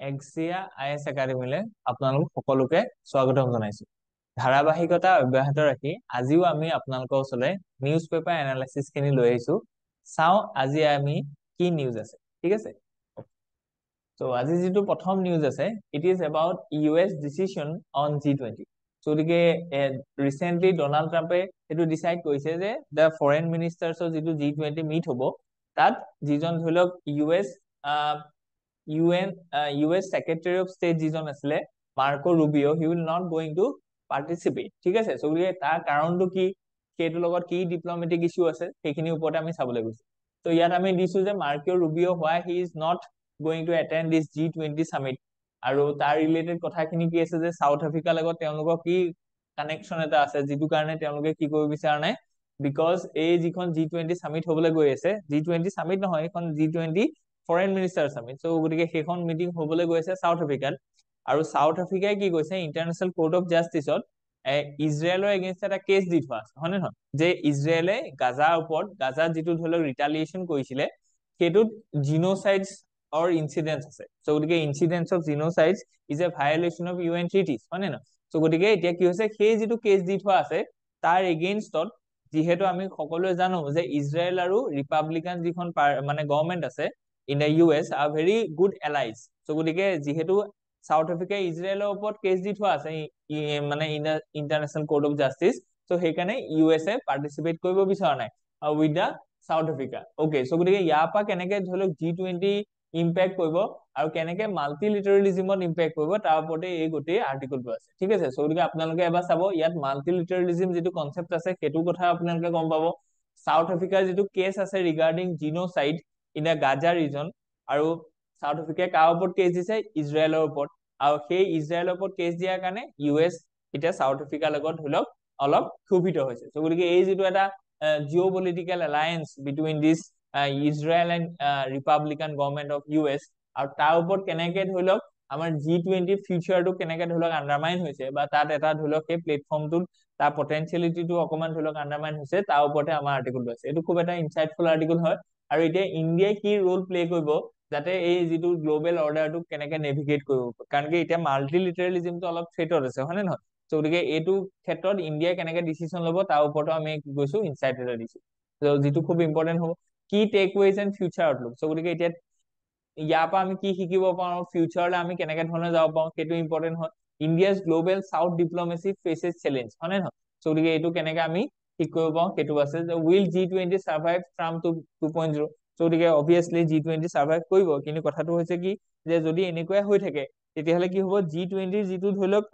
এক্সিয়া IS একাডেমীলৈ আপোনালোক সকলোকে স্বাগতম জনাইছো। ধাৰাবাহিকতা অব্যাহত ৰাখি আজিও আমি আপোনালোকৰ ওচৰলৈ নিউজ পেপাৰ এনালাইচিছ খিনি লৈ আহিছো। চাও আজি আমি কি নিউজ আছে, ঠিক আছে। তো আজি যেটো প্ৰথম নিউজ আছে, it is about US decision on G20। গতিকে ৰিসেন্টলি ডোনাল্ড ট্ৰাম্পে এটো ডিসাইড কৰিছে যে দা ফৰেন মিনিষ্টাৰ্ছৰ যেটো G20 মিট হ'ব, তাত যিজন ধৰি লওক US Secretary of State যিজন আছিলে Marco Rubio, he will not going to participate, ঠিক আছে। সো গতিকে তাৰ কাৰণটো কি, সেইটো লগত কি ডিপ্লোমেটিক ইস্যু আছে, সেইখিনিৰ ওপৰতে আমি চাবলৈ গৈছো। তো ইয়াত আমি দিছো যে Marco Rubio why he is not going to attend this G20 summit, আৰু তাৰ ৰিলেটেড কথাখিনি কি আছে যে সাউথ আফ্ৰিকাৰ লগত তেওঁলোকৰ কি কানেকশন এটা আছে, যিটো কাৰণে তেওঁলোকে কি কৰিব বিচৰা নাই, বিকজ এই যিখন G20 সামিট হবলৈ গৈ আছে, G20 সামিট নহয়, এখন G20 foreign minister summit. So গতিকে সেইখন মিটিং হবলৈ গৈ আছে সাউথ আফ্ৰিকাত, আৰু সাউথ আফ্ৰিকাই কি কৈছে, ইন্টাৰনেশ্যনেল কোৰ্ট অফ জাষ্টিছত ইজৰাইলৰ এগেইনষ্ট এটা কেছ দি থোৱা আছে, হয় নহয়, যে ইজৰাইলে গাজাৰ ওপৰত, গাজাৰ যিটো ধৰি লওক ৰিটালিয়েশ্যন কৰিছিলে, সেইটোত জিনোসাইডছ অৰ ইনসিডেন্টস আছে। সো গতিকে incidents of genocides is a violation of UN treaties, হয় নহয়। সো গতিকে এতিয়া কি হৈছে, সেই যিটো কেছ দি থোৱা আছে তাৰ এগেইনষ্টত, যিহেতু আমি সকলোৱে জানো যে ইজৰাইল আৰু ৰিপাব্লিকান যিখন মানে গভৰ্নমেন্ট আছে in the US R very good allies. So গতিকে যিহেতু সাউথ আফ্ৰিকাই ইজৰাইলৰ ওপৰত কেছ দি থোৱা আছে মানে international court of justice, so সেইকাৰণে USA পাৰ্টিসিপেট কৰিব বিচৰা নাই with the south Africa. Okay, so গতিকে ইয়াৰ পৰা কেনেকে ধৰি লওক G20 ইম্পেক্ট কৰিব আৰু কেনেকে মাল্টিলিটাৰেলিজমত ইম্পেক্ট কৰিব, তাৰ ওপৰতে এই গোটেই আৰ্টিকলটো আছে, ঠিক আছে। সো গতিকে আপোনালোকে এবাৰ চাব, ইয়াত মাল্টিলিটাৰেলিজম যিটো কনসেপ্ট আছে সেইটো কথা আপোনালোকে গম পাব। সাউথ আফ্ৰিকাৰ যিটো কেছ আছে regarding genocide in the Gaza region, আৰু সাউথ আফ্ৰিকাই কাৰ ওপৰত কেছ দিছে, ইজৰাইলৰ ওপৰত, আৰু সেই ইজৰাইলৰ ওপৰত কেছ দিয়াৰ কাৰণে US এতিয়া সাউথ আফ্ৰিকাৰ লগত ধৰি লওক অলপ ক্ষোভিত হৈছে। সো গতিকে এই যিটো এটা Jio' political alliance between this Israel and Republican government of US, আৰু তাৰ ওপৰত কেনেকে ধৰি লওক আমাৰ G20 ফিউচাৰটো কেনেকে ধৰি লওক আন্ডাৰমাইন হৈছে, বা তাত এটা ধৰি লওক সেই প্লেটফৰ্মটোত তাৰ পটেনচিয়েলিটিটো অকমান ধৰি লওক আন্ডাৰমাইন হৈছে, তাৰ ওপৰতে আমাৰ আৰ্টিকলটো আছে। এইটো খুব এটা ইনসাইটফুল আৰ্টিকল হয়, আৰু এতিয়া ইণ্ডিয়াই কি ৰোল প্লে কৰিব যাতে এই যিটো গ্লোবেল অৰ্ডাৰটো কেনেকে নেভিগেট কৰিব, কাৰণ কি এতিয়া মাল্টিলিটাৰেলিজমটো অলপ থ্ৰেটত আছে, হয় নে নহয়। সো গতিকে এইটো ক্ষেত্ৰত ইণ্ডিয়াই কেনেকে ডিসিশন ল'ব, তাৰ ওপৰতো আমি গৈছো ইনসাইট এটা দিছো, যিটো খুব ইম্পৰ্টেন্ট হ'ব। কি টেকৱেজ এণ্ড ফিউচাৰ আউটলুক, সো গতিকে এতিয়া ইয়াৰ পৰা আমি কি শিকিব পাৰো, ফিউচাৰলৈ আমি কেনেকে ধৰণে যাব পাৰো, সেইটো ইম্পৰ্টেন্ট হয়। India's global south diplomacy faces challenge, হয় নে নহয়। সো গতিকে এইটো কেনেকে আমি ঠিক কৰিব পাৰো সেইটো আছে, যে উইল G20 সাৰ্ভাইভ ট্ৰাম্প 2.0। সো গতিকে অবভিয়াছলি G20 সাৰ্ভাইভ কৰিব, কিন্তু কথাটো হৈছে কি, যে যদি এনেকুৱাই হৈ থাকে তেতিয়াহলে কি হ'ব, G20 যিটো ধৰি লওক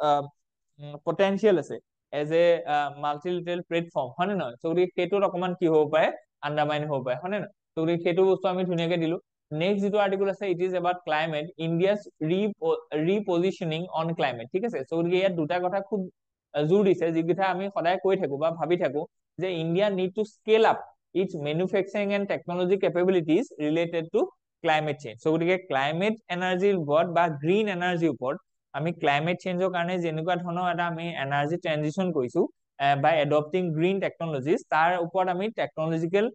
পটেনশিয়েল আছে এজ এ মাল্টিলিটাৰেল প্লেটফৰ্ম, হয় নে নহয়। সো গতিকে সেইটোত অকমান কি হ'ব পাৰে, আন্ডাৰমাইন হ'ব পাৰে, হয় নে নহয়। সো গতিকে সেইটো বস্তু আমি ধুনীয়াকে দিলো। নেক্সট যিটো আৰ্টিকল আছে, it is about climate, India's repositioning on climate, ঠিক আছে। সো গতিকে ইয়াত দুটা কথা খুব জোৰ দিছে, যিকেইটা আমি সদায় কৈ থাকো বা ভাবি থাকো, যে India need to scale up its manufacturing and technology capabilities related to climate change. So গতিকে ক্লাইমেট এনাৰ্জিৰ ওপৰত বা গ্ৰীণ এনাৰ্জিৰ ওপৰত, আমি ক্লাইমেট চেঞ্জৰ কাৰণে যেনেকুৱা ধৰণৰ এটা আমি এনাৰ্জি ট্ৰানজিশন কৰিছো বাই এডপ্টিং গ্ৰীণ টেকনলজিজ, তাৰ ওপৰত আমি technological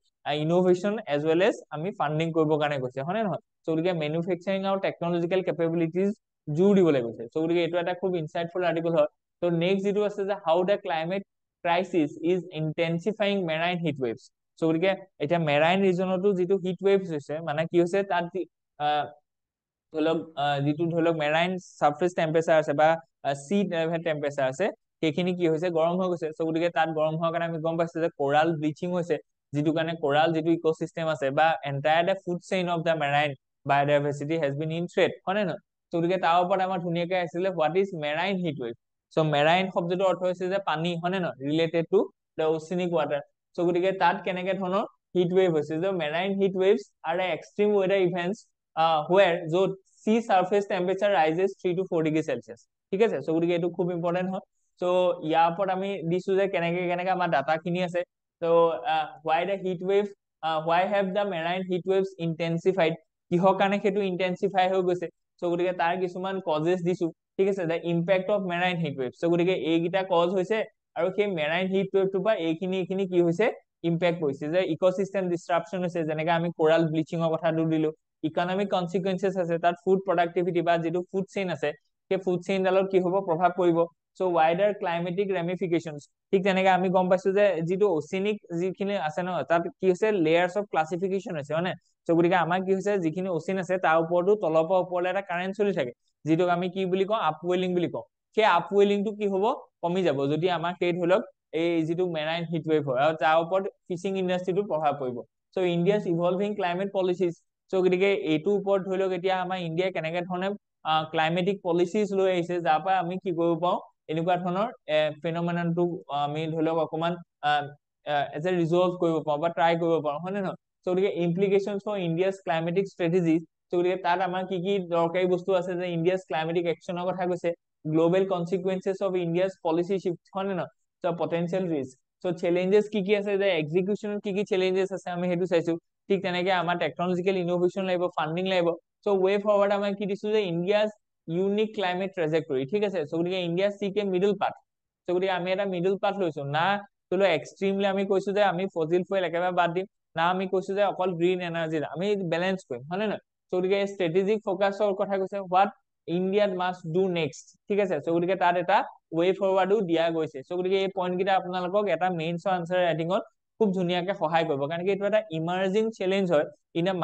innovation as well as আমি ফান্ডিং কৰিবৰ কাৰণে কৈছে, হয় নে নহয়। সো গতিকে মেনুফেকচাৰিং আৰু টেকনলজিকেল কেপেবিলিটিজ জোৰ দিবলৈ কৈছে। সো গতিকে এইটো এটা খুব ইনসাইটফুল আৰ্টিকল হয়। তো নেক্সট যেটো আছে, যে how the climate crisis is intensifying marine heat waves. So গতিকে এতিয়া মেৰাইন ৰিজনতো যিটো হিট ৱেভছ হৈছে, মানে কি হৈছে, তাত ধৰি লওক যিটো ধৰি লওক মেৰাইন সাৰফেস টেম্পাৰেচাৰ আছে বা সি লেভেল টেম্পাৰেচাৰ আছে, সেইখিনি কি হৈছে, গৰম হৈ গৈছে। সো গতিকে তাত গৰম হোৱাৰ কাৰণে আমি গম পাইছো যে কোৰাল ব্লিচিং হৈছে, যিটো কাৰণে কোৰাল যিটো ইকোসিস্টেম আছে বা entire the food chain of the marine biodiversity has been in threat, হয় নে নহয়। সো গতিকে তাৰ ওপৰত আমাৰ ধুনীয়াকৈ আছিলে what is marine heat wave. So marine শব্দটোৰ অৰ্থ হৈছে যে পানী, হয় নে নহয়, related to the oceanic water. So গতিকে তাত কেনেকে ধৰণৰ হিট ৱেভ হৈছে, যে marine heat waves are the extreme weather events where য'ত sea surface temperature rises 3 to 4 degree Celsius, ঠিক আছে। সো গতিকে এইটো খুব ইম্পৰ্টেন্ট হয়। সো ইয়াৰ ওপৰত আমি দিছো যে কেনেকে কেনেকে আমাৰ ডাটা খিনি আছে। So why the heat wave, why have the marine heat waves intensified, কিহৰ কাৰণে সেইটো ইন্টেনসিফাই হৈ গৈছে। সো গতিকে তাৰ কিছুমান কজেছ দিছো, ঠিক আছে, the impact of marine heat waves। So গতিকে এইকেইটা কজ হৈছে, আৰু সেই মেৰাইন হিট ৱেভটোৰ পৰা এইখিনি কি হৈছে, ইম্পেক্ট পৰিছে যে ইকোসিস্টেম ডিসৰাপশন হৈছে যেনেকৈ আমি কোৰাল ব্লিচিঙৰ কথাটো দিলো ইকনমিক কনসিকুৱেন্সেস আছে তাত ফুড প্ৰডাক্টিভিটি বা যেটো ফুড চেইন আছে সেই ফুড চেইন ডালত কি হ'ব প্ৰভাৱ পৰিব সো ওয়াইডাৰ ক্লাইমেটিক ৰেমিফিকেশনস ঠিক তেনেকৈ আমি গম পাইছো যে যেটো ওসেনিক যিখিনি আছে ন তাত কি হৈছে লেয়াৰ্স অফ ক্লাসিফিকেশন আছে মানে সো গতিকে আমাৰ কি হৈছে যিখিনি ওসেন আছে তাৰ ওপৰতো তলৰ পৰা ওপৰলৈ এটা কাৰেন্ট চলি থাকে যেটো আমি কি বুলি কওঁ আপওয়েলিং বুলি কওঁ সেই আপওয়েলিংটো কি হ'ব কমি যাব যদি আমাৰ সেই ধৰক এই যেটো মেৰাইন হিট ওয়েভ হয় আৰু তাৰ ওপৰত ফিশিং ইন্ডাস্ট্ৰিটো প্ৰভাৱ পৰিব so ইণ্ডিয়াস evolving climate policies so গতিকে এইটো ওপৰত ধৰক এতিয়া আমাৰ ইণ্ডিয়া কেনেকে ধৰণে ক্লাইমেটিক পলিচিজ লৈ আহিছে যাৰ পৰা আমি কি কৰিব পাওঁ এনেকুৱা ধৰণৰ ফেনোমেননটো আমি ধৰক অকমান এজ এ ৰিজলভ কৰিব পাওঁ বা ট্ৰাই কৰিব পাৰো হয় নে নহয় সো গতিকে implications for ইণ্ডিয়াস climatic strategies so গতিকে তাত আমাৰ কি কি দৰকাৰী বস্তু আছে যে ইণ্ডিয়াস ক্লাইমেটিক একচনৰ কথা কৈছে গ্লোবাল কনসিকুৱেন্সেস অফ ইণ্ডিয়াস পলিচি শিফট হয় নে নহয় so potential risk so challenges কি কি আছে যে এক্সিকিউশনৰ কি কি চ্যালেঞ্জেস আছে আমি হেতু চাইছো ঠিক তেনেকৈ আমাৰ টেকনলজিক্যাল ইনোভেশন লাগিব ফান্ডিং লাগিব সো ওয়ে ফৰৱাৰ্ড আমাৰ কি দিছো যে ইণ্ডিয়াস ইউনিক ক্লাইমেট ট্ৰেজেক্টৰী ঠিক আছে সো গতিকে ইণ্ডিয়া সিক এ মিডল পাথ সো গতিকে আমি এটা মিডল পাথ লৈছো না তোলো এক্সট্ৰিমলি আমি কৈছো যে আমি ফজিল ফুয়েল একেবাৰে বাদ দিম না আমি কৈছো যে অকল গ্ৰীণ এনাৰ্জি আমি ব্যালেন্স কৰিম হয় নে সো গতিকে ষ্ট্ৰেটেজিক ফোকাসৰ কথা কৈছে what India must do next ঠিক আছে সো গতিকে তাত এটা ওয়ে ফৰৱাৰ্ডও দিয়া গৈছে সো গতিকে এই পইণ্ট কিটা আপোনালোকক এটা মেইনছ আনসাৰ ৰাইটিংত খুব ধুনিয়াকে সহায় কৰিব কাৰণ কি এইটো এটা ইমাৰ্জিং চ্যালেঞ্জ হয় ইন এ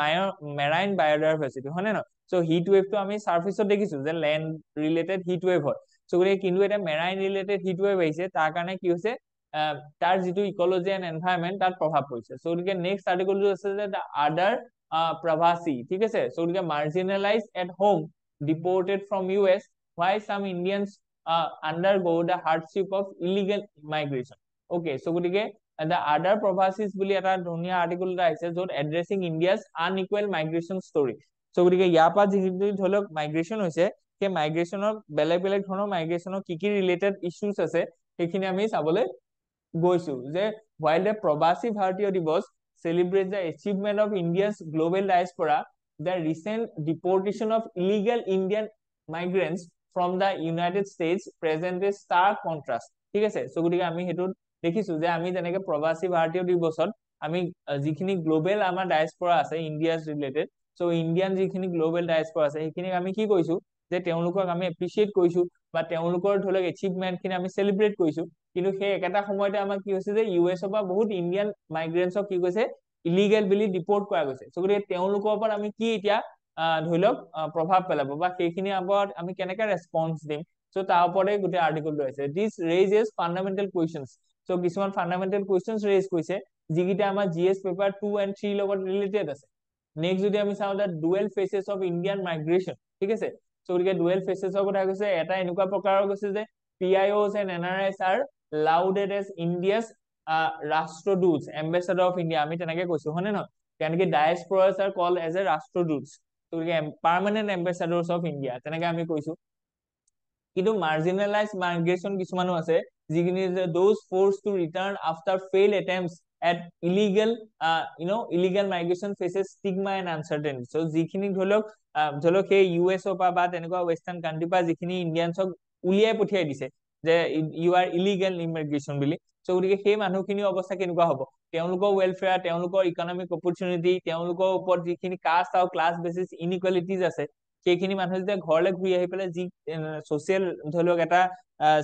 মেৰাইন বায়োডাইভাৰ্সিটি হয় নে সো হিট ওয়েভটো আমি সাৰফেসত দেখিছো যে ল্যান্ড ৰিলেটেড হিট ওয়েভ হয় সো গতিকে কিন্তু এটা মেৰাইন ৰিলেটেড হিট ওয়েভ আহিছে তাৰ কাৰণে কি হৈছে তাৰ যেটো ইকোলজি এন্ড এনভায়ৰনমেন্ট তাত প্ৰভাৱ পৰিছে সো গতিকে নেক্সট আৰ্টিকলটো আছে যে দা আদাৰ প্ৰভাসী ঠিক আছে সো গতিকে marginalize at home deported from US why some Indians undergo the hardship of illegal migration okay so গতিকে the other provinces বুলি এটা ধুনিয়া আৰ্টিকল এটা আছে যত addressing India's unequal migration story so গতিকে ইয়াৰ পৰা যিটো ধৰক মাইগ্ৰেচন হৈছে সেই মাইগ্ৰেচনৰ বেলেগ বেলেগ ধৰণৰ মাইগ্ৰেচনৰ কি কি ৰিলেটেড ইস্যুজ আছে সেইখিনি আমি চাবলৈ গৈছো যে while the প্ৰবাসী ভাৰতীয় দিৱস celebrates the achievement of India's global diaspora the recent deportation of illegal Indian migrants from the United States present a stark contrast ঠিক আছে সো গতিকে আমি হেতু দেখিছো যে আমি যেনেকৈ প্ৰবাসী ভাৰতীয় দিৱসত আমি যিখিনি গ্লোবাল আমাৰ ডায়াসপৰা আছে ইণ্ডিয়াস ৰিলেটেড সো ইণ্ডিয়ান যিখিনি গ্লোবাল ডায়াসপৰা আছে সেইখিনি আমি কি কৰিছো যে তেওঁলোকক আমি এপ্ৰিশিয়েট কৰিছো বা তেওঁলোকৰ ধৰক এচিভমেন্টখিনি আমি সেলিব্ৰেট কৰিছো কিন্তু সেই একেটা সময়তে আমাৰ কি হৈছে যে ইউএছ পৰা বহুত ইণ্ডিয়ান মাইগ্ৰেন্টছক কি কৈছে ইলিগেল বুলি ডিপোৰ্ট কৰা গৈছে সো গতিকে তেওঁলোকৰ ওপৰত আমি কি এতিয়া ধৰিলক প্ৰভাৱ পেলাব বা সেইখিনি ওপৰত আমি কেনেকৈ ৰেসপন্স দিম সো তাৰ ওপৰতে গোটেই আৰ্টিকলটো আছে দিস ৰেইজেস ফান্ডামেন্টাল কোৱেশ্চনস সো কিছুমান ফান্ডামেন্টাল কোৱেশ্চনস ৰেইজ কৰিছে যিকিটা আমাৰ জিএস পেপাৰ 2 and 3 লগত ৰিলেটেড আছে নেক্সট যদি আমি চাও the dual faces of Indian migration ঠিক আছে সো গতিকে ডুৱেল ফেসেসৰ কথা কৈছে এটা এনেকুৱা প্ৰকাৰৰ কৈছে যে PIOs and NRIs are lauded as India's Rashtraduts ambassador of India আমি তেনেকৈ কৈছো হয়নে নহয় কাৰণ কি diasporas are called as a Rashtraduts so permanent ambassadors of India তেনেকৈ আমি কৈছো কিন্তু marginalized migration কিছুমানো আছে যিখিনি those forced to return after failed attempts at illegal migration faces stigma and uncertainty so যিখিনি ধৰক সেই ইউএছ পৰা বা তেনেকুৱা ওয়েস্টাৰ্ণ কান্ট্ৰি পৰা যিখিনি ইণ্ডিয়ানছক উলিয়াই পঠিয়াই দিছে যে ইউ আৰ ইলিগেল ইমিগ্ৰেশ্যন বুলি সো গতিকে সেই মানুহখিনি অৱস্থা কেনেকুৱা হ'ব তেওঁলোকৰ ওয়েলফেয়াৰ তেওঁলোকৰ ইকনমিক অপৰচুনিটি তেওঁলোকৰ ওপৰত যিখিনি কাষ্ট আৰু ক্লাছ বেচিছ ইনইকুৱেলিটিজ আছে সেইখিনি মানুহ যেতিয়া ঘৰলৈ ঘূৰি আহি পেলাই যি সোশ্যাল ধৰক এটা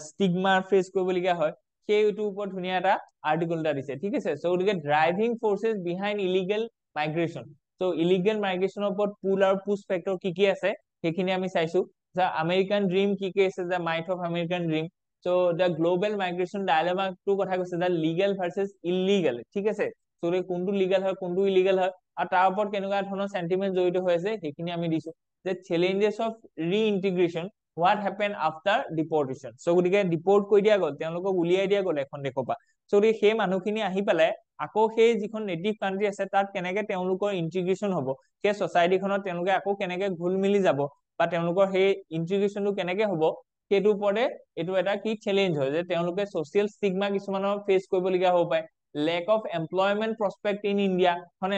ষ্টিগমা ফেস কৰিবলগীয়া হয় সেইটোৰ ওপৰত ধুনীয়া এটা আৰ্টিকল এটা দিছে ঠিক আছে সো গতিকে driving forces behind illegal migration so illegal মাইগ্ৰেচনৰ ওপৰত পুল আৰু পুশ ফেক্টৰ কি কি আছে সেইখিনি আমি চাইছো the American dream কি কি আছে the myth of American dream so the global migration dilemma টো কথা কৈছে the legal versus illegal ঠিক আছে সো কোনটো লিগ্যাল হয় কোনটো ইলিগেল হয় আৰু তাৰ ওপৰত কেনেকুৱা ধৰণৰ সেন্টিমেন্ট জড়িত হৈ আছে সেইখিনি আমি দিছো যে challenges of reintegration what happened after deportation so গতিকে ডিপোৰ্ট কৰি দিয়া গল তেওঁলোকক উলিয়াই দিয়া গল এখন দেশৰ পৰা সো সেই মানুহখিনি আহি পেলাই আকৌ সেই যিখন নেটিভ কান্ট্ৰি আছে তাত কেনেকৈ তেওঁলোকৰ ইন্টিগ্ৰেশন হ'ব সেই সোসাইটিখনত তেওঁলোকে আকৌ কেনেকৈ ঘুল মিলি যাব বা তেওঁলোকৰ সেই ইন্টিগ্ৰেশনটো কেনেকৈ হ'ব সেইটো ওপৰতে এটো এটা কি চ্যালেঞ্জ হয় যে তেওঁলোকে সোশ্যাল ষ্টিগমা কিছুমানৰ ফেস কৰিবলগীয়া হ'ব পাৰে lack of employment prospect in India মানে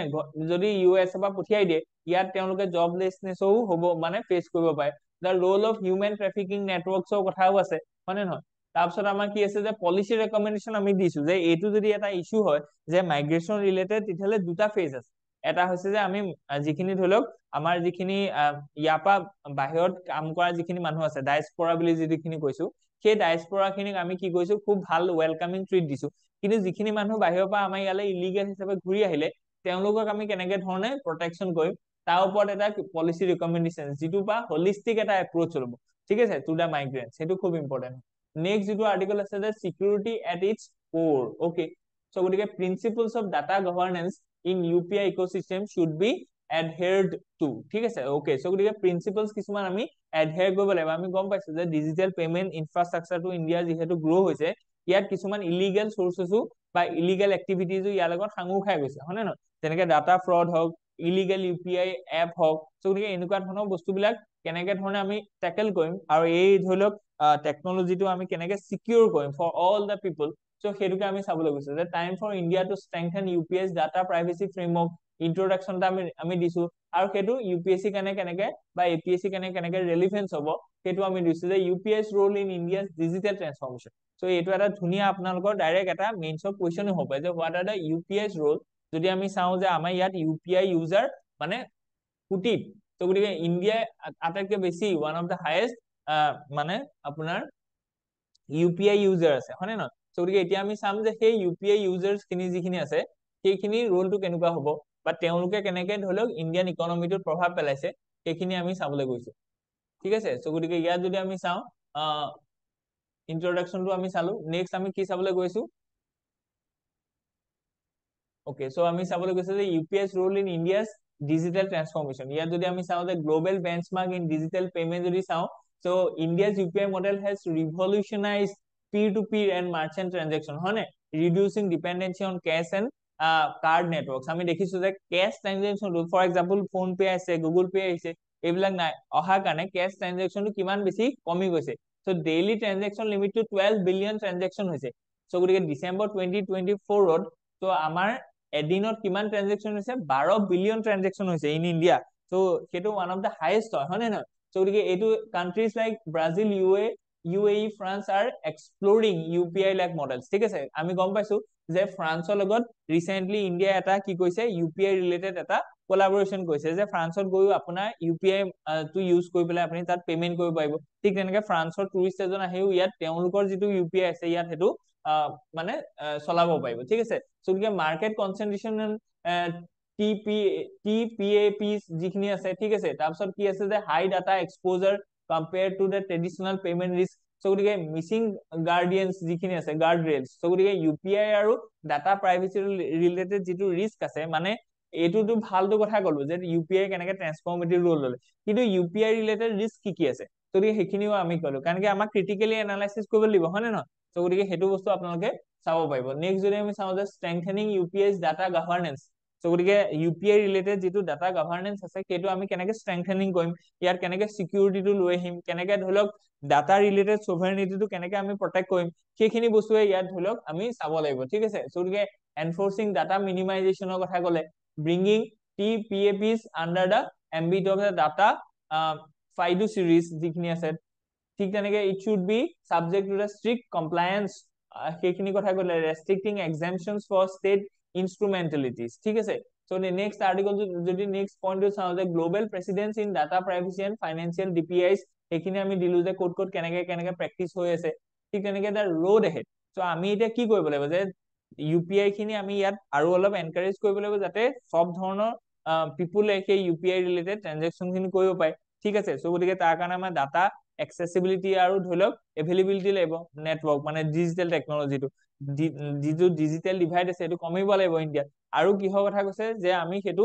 যদি ইউএছ পৰা পঠিয়াই দিয়ে ইয়াত তেওঁলোকে জবলেছনেছও হ'ব মানে ফেস কৰিব পাৰে the role of human trafficking networks কথাও আছে মানে নহয় তাৰপিছত আমাৰ কি আছে যে পলিচি ৰেকমেণ্ডেশ্যন আমি দিছো যে এইটো যদি এটা ইস্যু হয় যে মাইগ্ৰেশ্যন ৰিলেটেড, তেতিয়াহ'লে দুটা ফেজ আছে। এটা হৈছে যে আমি যিখিনি ধৰি লওক আমাৰ যিখিনি ইয়াৰ পৰা বাহিৰত কাম কৰা যিখিনি মানুহ আছে, ডাইচপৰা বুলি যিখিনি কৈছো, সেই ডাইচপৰা খিনিক আমি কি কৰিছো, খুব ভাল ৱেলকামিং ট্ৰিট দিছো। কিন্তু যিখিনি মানুহ বাহিৰৰ পৰা আমাৰ ইয়ালৈ ইলিগেল হিচাপে ঘূৰি আহিলে, তেওঁলোকক আমি কেনেকে ধৰণে প্ৰটেকশ্যন কৰিম তাৰ ওপৰত এটা পলিচি ৰিকমেণ্ডেশ্যন, যিটো বা হলিষ্টিক এটা এপ্ৰচ ল'ব, ঠিক আছে, টু দা মাইগ্ৰেণ্ট। সেইটো খুব ইম্পৰ্টেণ্ট। নেক্সট যিটো আৰ্টিকল আছে যে চিকিউৰিটি এট ইটছ কোৰ, অকে। চ' গতিকে principles of data governance in UPI ecosystem should be adhered to, ঠিক আছে, অকে। চ' গতিকে প্ৰিন্সিপলছ কিছুমান আমি এডহেয়াৰ কৰিব লাগিব। আমি গম পাইছো যে ডিজিটেল পেমেন্ট ইনফ্ৰাষ্ট্ৰাকচাৰটো ইণ্ডিয়াৰ যিহেতু গ্ৰ' হৈছে, ইয়াত কিছুমান ইলিগেল চৰ্চেছো বা ইলিগেল এক্টিভিটিজো ইয়াৰ লগত সাঙুৰ খাই গৈছে, হয় নে নহয়? যেনেকে ডাটা ফ্ৰড হওক, ইলিগেল UPI এপ হওক। চ' গতিকে এনেকুৱা ধৰণৰ বস্তুবিলাক কেনেকে ধৰণে আমি টেকেল কৰিম, আৰু এই ধৰি লওক টেকনলজিটো আমি কেনেকে চিকিউৰ কৰিম for all the people, so' সেইটোকে আমি চাবলৈ গৈছো যে time for India to strengthen UPI's data privacy framework ইন্ট্ৰডাকশ্যনটা আমি দিছো। আৰু সেইটো UPSC কেনেকে বা APSC কেনেকে ৰেলিভেন্স হ'ব, সেইটো আমি দিছো যে UPI's role in India's digital transformation. So' এইটো এটা ধুনীয়া আপোনালোকৰ ডাইৰেক্ট এটা মেইনছৰ কুৱেশ্যনো হ'ব যে what are the UPI's roll. যদি আমি চাওঁ যে আমাৰ ইয়াত UPI ইউজাৰ মানে কোটিত, ত' গতিকে ইণ্ডিয়াই আটাইতকৈ বেছি ওৱান অফ দ্য হাইয়েষ্ট মানে আপোনাৰ UPI ইউজাৰ আছে, হয় নে নহয়? চ' গতিকে এতিয়া আমি চাম যে সেই UPI ইউজাৰ্ছ খিনি যিখিনি আছে, সেইখিনি ৰোলটো কেনেকুৱা হ'ব বা তেওঁলোকে কেনেকে ধৰি লওক ইণ্ডিয়ান ইকনমিটোত প্ৰভাৱ পেলাইছে, সেইখিনি আমি চাবলৈ গৈছো, ঠিক আছে। চ' গতিকে ইয়াত যদি আমি চাওঁ ইন্ট্ৰডাকশ্যনটো আমি চালো। নেক্সট আমি কি চাবলৈ গৈছো, অকে। চ' আমি চাবলৈ গৈছো যে UPI's role in India's digital transformation. ইয়াত যদি আমি চাওঁ যে global benchmark in digital payment যদি চাওঁ, so' India's UPI model has revolutionize peer-to-peer and merchant transaction, হয় নে? Reducing dependency on cash and card networks. আমি দেখিছো যে কেশ ট্ৰানজেকশ্যনটো, ফৰ এক্সাম্পল ফোন পে আছে, গুগল পে আহিছে, এইবিলাক নাই অহাৰ কাৰণে কেশ ট্ৰানজেকশ্যনটো কিমান বেছি কমি গৈছে। চ' ডেইলি ট্ৰানজেকশ্যন লিমিটটো 12 বিলিয়ন ট্ৰানজেকশ্যন হৈছে। চ' গতিকে ডিচেম্বৰ 2024ত ত' আমাৰ এদিনত কিমান ট্ৰানজেকশ্যন হৈছে, 12 বিলিয়ন ট্ৰানজেকশ্যন হৈছে ইন ইণ্ডিয়া। চ' সেইটো ওৱান অফ দ্য হাইয়েষ্ট হয় নে নহয়? চ' গতিকে এইটো countries like Brazil, UAE, France are exploring UPI like models, ঠিক আছে। আমি গম পাইছো যে ফ্ৰান্সৰ লগত ৰিচেণ্টলি ইণ্ডিয়া এটা কি কৈছে, UPI ৰিলেটেড এটা কোলাবৰেশ্যন কৰিছে, যে ফ্ৰান্সত গৈও আপোনাৰ UPI টো ইউজ কৰি পেলাই আপুনি তাত পেমেন্ট কৰিব পাৰিব। ঠিক তেনেকে ফ্ৰান্সৰ টুৰিষ্ট এজন আহিও ইয়াত তেওঁলোকৰ যিটো UPI আছে ইয়াত সেইটো মানে চলাব পাৰিব, ঠিক আছে। চ' গতিকে মাৰ্কেট কনচেন্ট্ৰেশ্যন TPAP যিখিনি আছে, ঠিক আছে। তাৰপিছত কি আছে যে high data exposure compare to the traditional payment risk. So' গতিকে মিচিং গাৰ্ডিয়ানছ যিখিনি আছে, গাৰ্ড ৰেইলছ। চ' গতিকে UPI আৰু ডাটা প্ৰাইভেচি ৰিলেটেড যিটো ৰিস্ক আছে, মানে এইটোতো ভালটো কথা কলো যে UPI কেনেকে ট্ৰেন্সফৰ্মেটিভ ৰোল ললে, কিন্তু UPI ৰিলেটেড ৰিস্ক কি আছে, গতিকে সেইখিনিও আমি কলো, কাৰণ কি আমাক ক্ৰিটিকেলি এনালাইচিছ কৰিব লাগিব, হয় নে নহয়? চ' গতিকে সেইটো বস্তু আপোনালোকে চাব পাৰিব। নেক্সট যদি আমি চাওঁ যে ষ্ট্ৰেংথেনিং UPI's ডাটা গভাৰ্নেন্স। চ' গতিকে UPI ৰিলেটেড যিটো ডাটা গভাৰ্নেন্স আছে, সেইটো আমি কেনেকে ষ্ট্ৰেংথেনিং কৰিম, ইয়াত কেনেকে চিকিউৰিটিটো লৈ আহিম, কেনেকে ধৰি লওক ডাটা ৰিলেটেড সভাৰেনিটিটো কেনেকে আমি প্ৰটেক্ট কৰিম, সেইখিনি বস্তুৱে ইয়াত ধৰি লওক আমি চাব লাগিব, ঠিক আছে। চ' গতিকে এনফৰ্চিং ডাটা মিনিমাইজেশ্যনৰ কথা ক'লে, bringing TPAPs under the ambit of the data FIDO series যিখিনি আছে, ঠিক তেনেকে it should be subject to the strict compliance, সেইখিনি কথা ক'লে, ৰেষ্ট্ৰিক্টিং এক্সামপশনছ ফৰ ষ্টেট ইনষ্ট্ৰুমেণ্টেলিটিজ, ঠিক আছে। চ' নেক্সট আৰ্টিকল যদি নেক্সট পইণ্টটো চাওঁ যে global precedence in data privacy and financial DPIs, সেইখিনি আমি দিলো যে ক'ত কেনেকে প্ৰেক্টিচ হৈ আছে। ঠিক তেনেকে এটা ৰোড আহেড। চ' আমি এতিয়া কি কৰিব লাগিব যে UPI খিনি আমি ইয়াত আৰু অলপ এনকাৰেজ কৰিব লাগিব, যাতে সব ধৰণৰ পিপুলে সেই UPI ৰিলেটেড ট্ৰানজেকশ্যন খিনি কৰিব পাৰে, ঠিক আছে। চ' গতিকে তাৰ কাৰণে আমাৰ ডাটা এক্সেচিবিলিটি আৰু ধৰি লওক এভেইলেবিলিটি লাগিব, নেটৱৰ্ক মানে ডিজিটেল টেকনলজিটো, যিটো ডিজিটেল ডিভাইড আছে সেইটো কমিব লাগিব ইণ্ডিয়াত। আৰু কিহৰ কথা কৈছে যে আমি সেইটো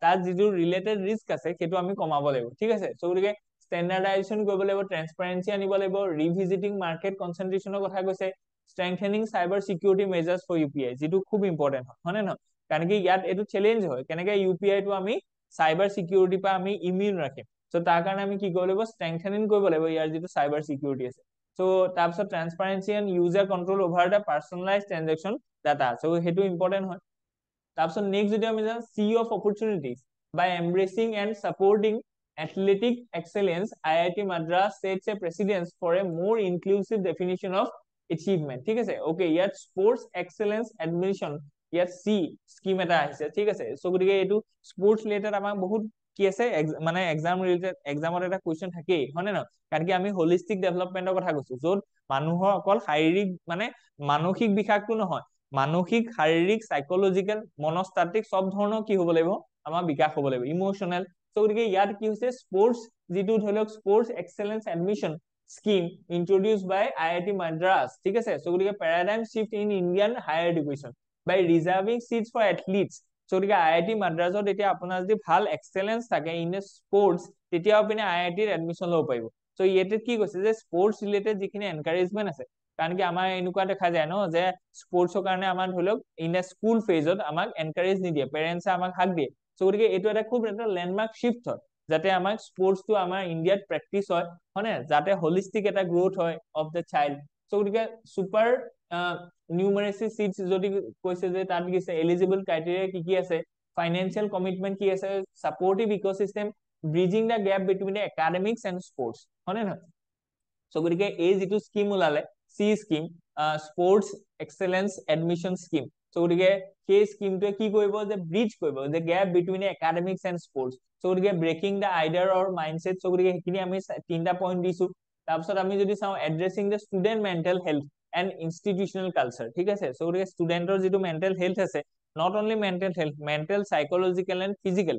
তাত যিটো ৰিলেটেড ৰিস্ক আছে সেইটো আমি কমাব লাগিব, ঠিক আছে। চ' গতিকে ষ্টেণ্ডাৰ্ডাইজেশ্যন কৰিব লাগিব, ট্ৰেন্সপাৰেঞ্চি আনিব লাগিব, ৰিভিজিটিং মাৰ্কেট কনচেন্ট্ৰেশ্যনৰ কথা কৈছে, strengthening cyber security measures for UPI, যিটো খুব ইম্পৰ্টেণ্ট হয় নে নহয়? কাৰণ কি ইয়াত এইটো চেলেঞ্জ হয়, কেনেকে UPI টো আমি চাইবাৰ চিকিউৰিটিৰ পৰা আমি ইমিউন ৰাখিম। চ' তাৰ কাৰণে আমি কি কৰিব লাগিব, ষ্ট্ৰেংথেনিং কৰিব লাগিব ইয়াৰ যিটো চাইবাৰ চিকিউৰিটি আছে। চ' তাৰপিছত transparency and user control over the personalize transaction data, so' সেইটো ইম্পৰ্টেণ্ট হয়। তাৰপিছত নেক্সট যদি আমি যাওঁ sea of opportunities by embracing and supporting athletic excellence, IIT Madras sets a precedence for a more inclusive definition of achievement ঠিক আছে okay ইয়াত sports excellence admission ইয়াত সি স্কিম এটা আহিছে ঠিক আছে সো গতিকে এইটো স্পোর্টস ৰিলেটেড আমাক বহুত কি আছে মানে এক্সাম ৰিলেটেড এক্সামত এটা কুৱেশ্যন থাকেই হয় নে নহয় কাৰণ কি আমি হোলিষ্টিক ডেভেলপমেন্টৰ কথা কৈছো য'ত মানুহৰ অকল শাৰীৰিক মানে মানসিক বিকাশটো নহয় মানসিক শাৰীৰিক সাইকোলজিক্যাল মনস্তাত্ত্বিক সব ধৰণৰ কি হ'ব লাগিব আমাৰ বিকাশ হ'ব লাগিব ইমোশনাল সো গতিকে ইয়াত কি হৈছে স্পোর্টস যেটো ধৰি লওক sports excellence admission scheme introduced by IIT Madras ঠিক আছে so গতিকে paradigm shift in Indian higher education by reserving seats for athletes so গতিকে IIT Madras এতিয়া আপোনাৰ যদি ভাল এক্সেলেন্স থাকে ইন স্পোৰ্টস তেতিয়া আপুনি IIT ৰ এডমিশন ল'ব পাৰিব so ইয়াতে কি কৈছে যে স্পোৰ্টস ৰিলেটেড যিখিনি এনকাৰেজমেন্ট আছে কাৰণ কি আমাৰ এনেকুৱা দেখা যায় ন যে স্পোৰ্টছৰ কাৰণে আমাৰ ধৰি লওক ইন এ স্কুল ফেজত আমাক এনকাৰেজ নিদিয়ে পেৰেন্টছে আমাক হাক দিয়ে so গতিকে এইটো এটা খুব এটা ল্যান্ডমাৰ্ক শিফট হয় যাতে আমাক স্পোৰ্টসটো আমাৰ ইন্ডিয়াত প্ৰেক্টিস হয় হয়নে যাতে হোলিষ্টিক এটা গ্ৰোথ হয় অফ দ্য চাইল্ড সো গতিকে সুপাৰ নিউমাৰেসি সিটস যদি কৈছে যে তাত গিছে এলিজিবল ক্ৰাইটেৰিয়া কি কি আছে ফাইনান্সিয়াল কমিটমেন্ট কি আছে supportive ecosystem bridging the gap between the academics and sports হয়নে নহয় সো গতিকে এই যেটো স্কিম ওলালে সি scheme sports excellence admission scheme so গতিকে সেই স্কিমটোৱে কি কৰিব যে ব্ৰিজ কৰিব যে gap between academics and sports so গতিকে breaking the idea or mindset so গতিকে সেইখিনি আমি তিনটা পইণ্ট দিছো তাৰপিছত আমি যদি চাও addressing the student mental health and institutional culture ঠিক আছে সো গতিকে ষ্টুডেন্টৰ যেটো মেন্টেল হেলথ আছে not only mental health mental psychological and physical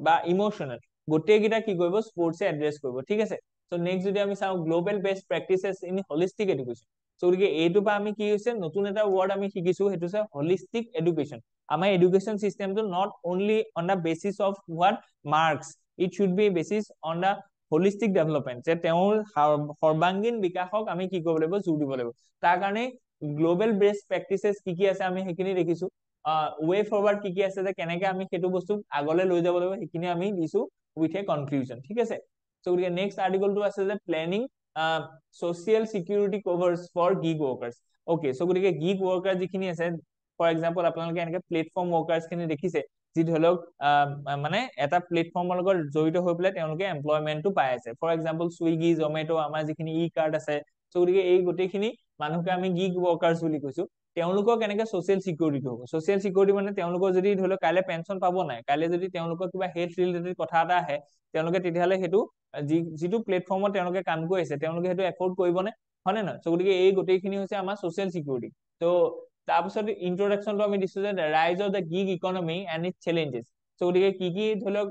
বা ইমোশনাল গোটেইকেইটা কি কৰিব স্পোৰ্টসে এড্ৰেছ কৰিব ঠিক আছে সো নেক্সট যদি আমি চাও global best practices in holistic education so গতিকে এইটো বা আমি কি হৈছে নতুন এটা ওয়ার্ড আমি শিকিছো হেতু আছে হোলিষ্টিক এডুকেশন আমাৰ এডুকেশন সিস্টেমটো not only on the basis of what marks it should be basis on the holistic development যে তেওঁৰ সৰ্বাঙ্গীন বিকাশক আমি কি কৰিব লাগিব জোৰ দিব লাগিব তাৰ কাৰণে গ্লোবাল বেস্ট প্ৰেক্টিসেস কি কি আছে আমি হেখিনি দেখিছো ওয়ে ফৰৱাৰ্ড কি কি আছে যে কেনেকে আমি হেতু বস্তু আগলৈ লৈ যাব লাগিব হেখিনি আমি দিছো উইথ এ কনক্লুজন ঠিক আছে সো গতিকে নেক্সট আৰ্টিকলটো আছে যে planning social security covers for gig workers okay so গতিকে gig worker যিখিনি আছে ফৰ এক্সাম্পল আপোনালোকে এনেকে প্লেটফৰ্ম ওয়াৰ্কাৰ্স খিনি দেখিছে যি ধৰক মানে এটা প্লেটফৰ্মৰ লগত জড়িত হৈ পেলাই তেওঁলোকে এমপ্লয়মেন্টটো পাই আছে ফৰ এক্সাম্পল সুইগি জমেটো আমাৰ যিখিনি ই কাৰ্ড আছে সো গতিকে এই গোটেইখিনি মানুহকে আমি গিগ ওয়াৰ্কাৰ্স বুলি কৈছো তেওঁলোকক কেনেকে সোশ্যাল সিকিউৰিটি হ'ব সোশ্যাল সিকিউৰিটি মানে তেওঁলোকৰ যদি ধৰক কাইলে পেনশন পাব নাই কাইলে যদি তেওঁলোকৰ কিবা হেল্থ ৰিলেটেড কথা এটা আহে তেওঁলোকে তেতিয়ালে হেতু যেটো প্লেটফৰ্মত তেওঁলোকে কাম কৰি আছে তেওঁলোকে হেতু এফৰ্ড কৰিবনে হয়নে নহয় সো গতিকে এই গোটেইখিনি হৈছে আমাৰ সোশ্যাল সিকিউৰিটি তো তাৰপিছত ইন্ট্ৰোডাকশনটো আমি দিছো যে rise of the gig economy and its challenges so গতিকে কি ধৰক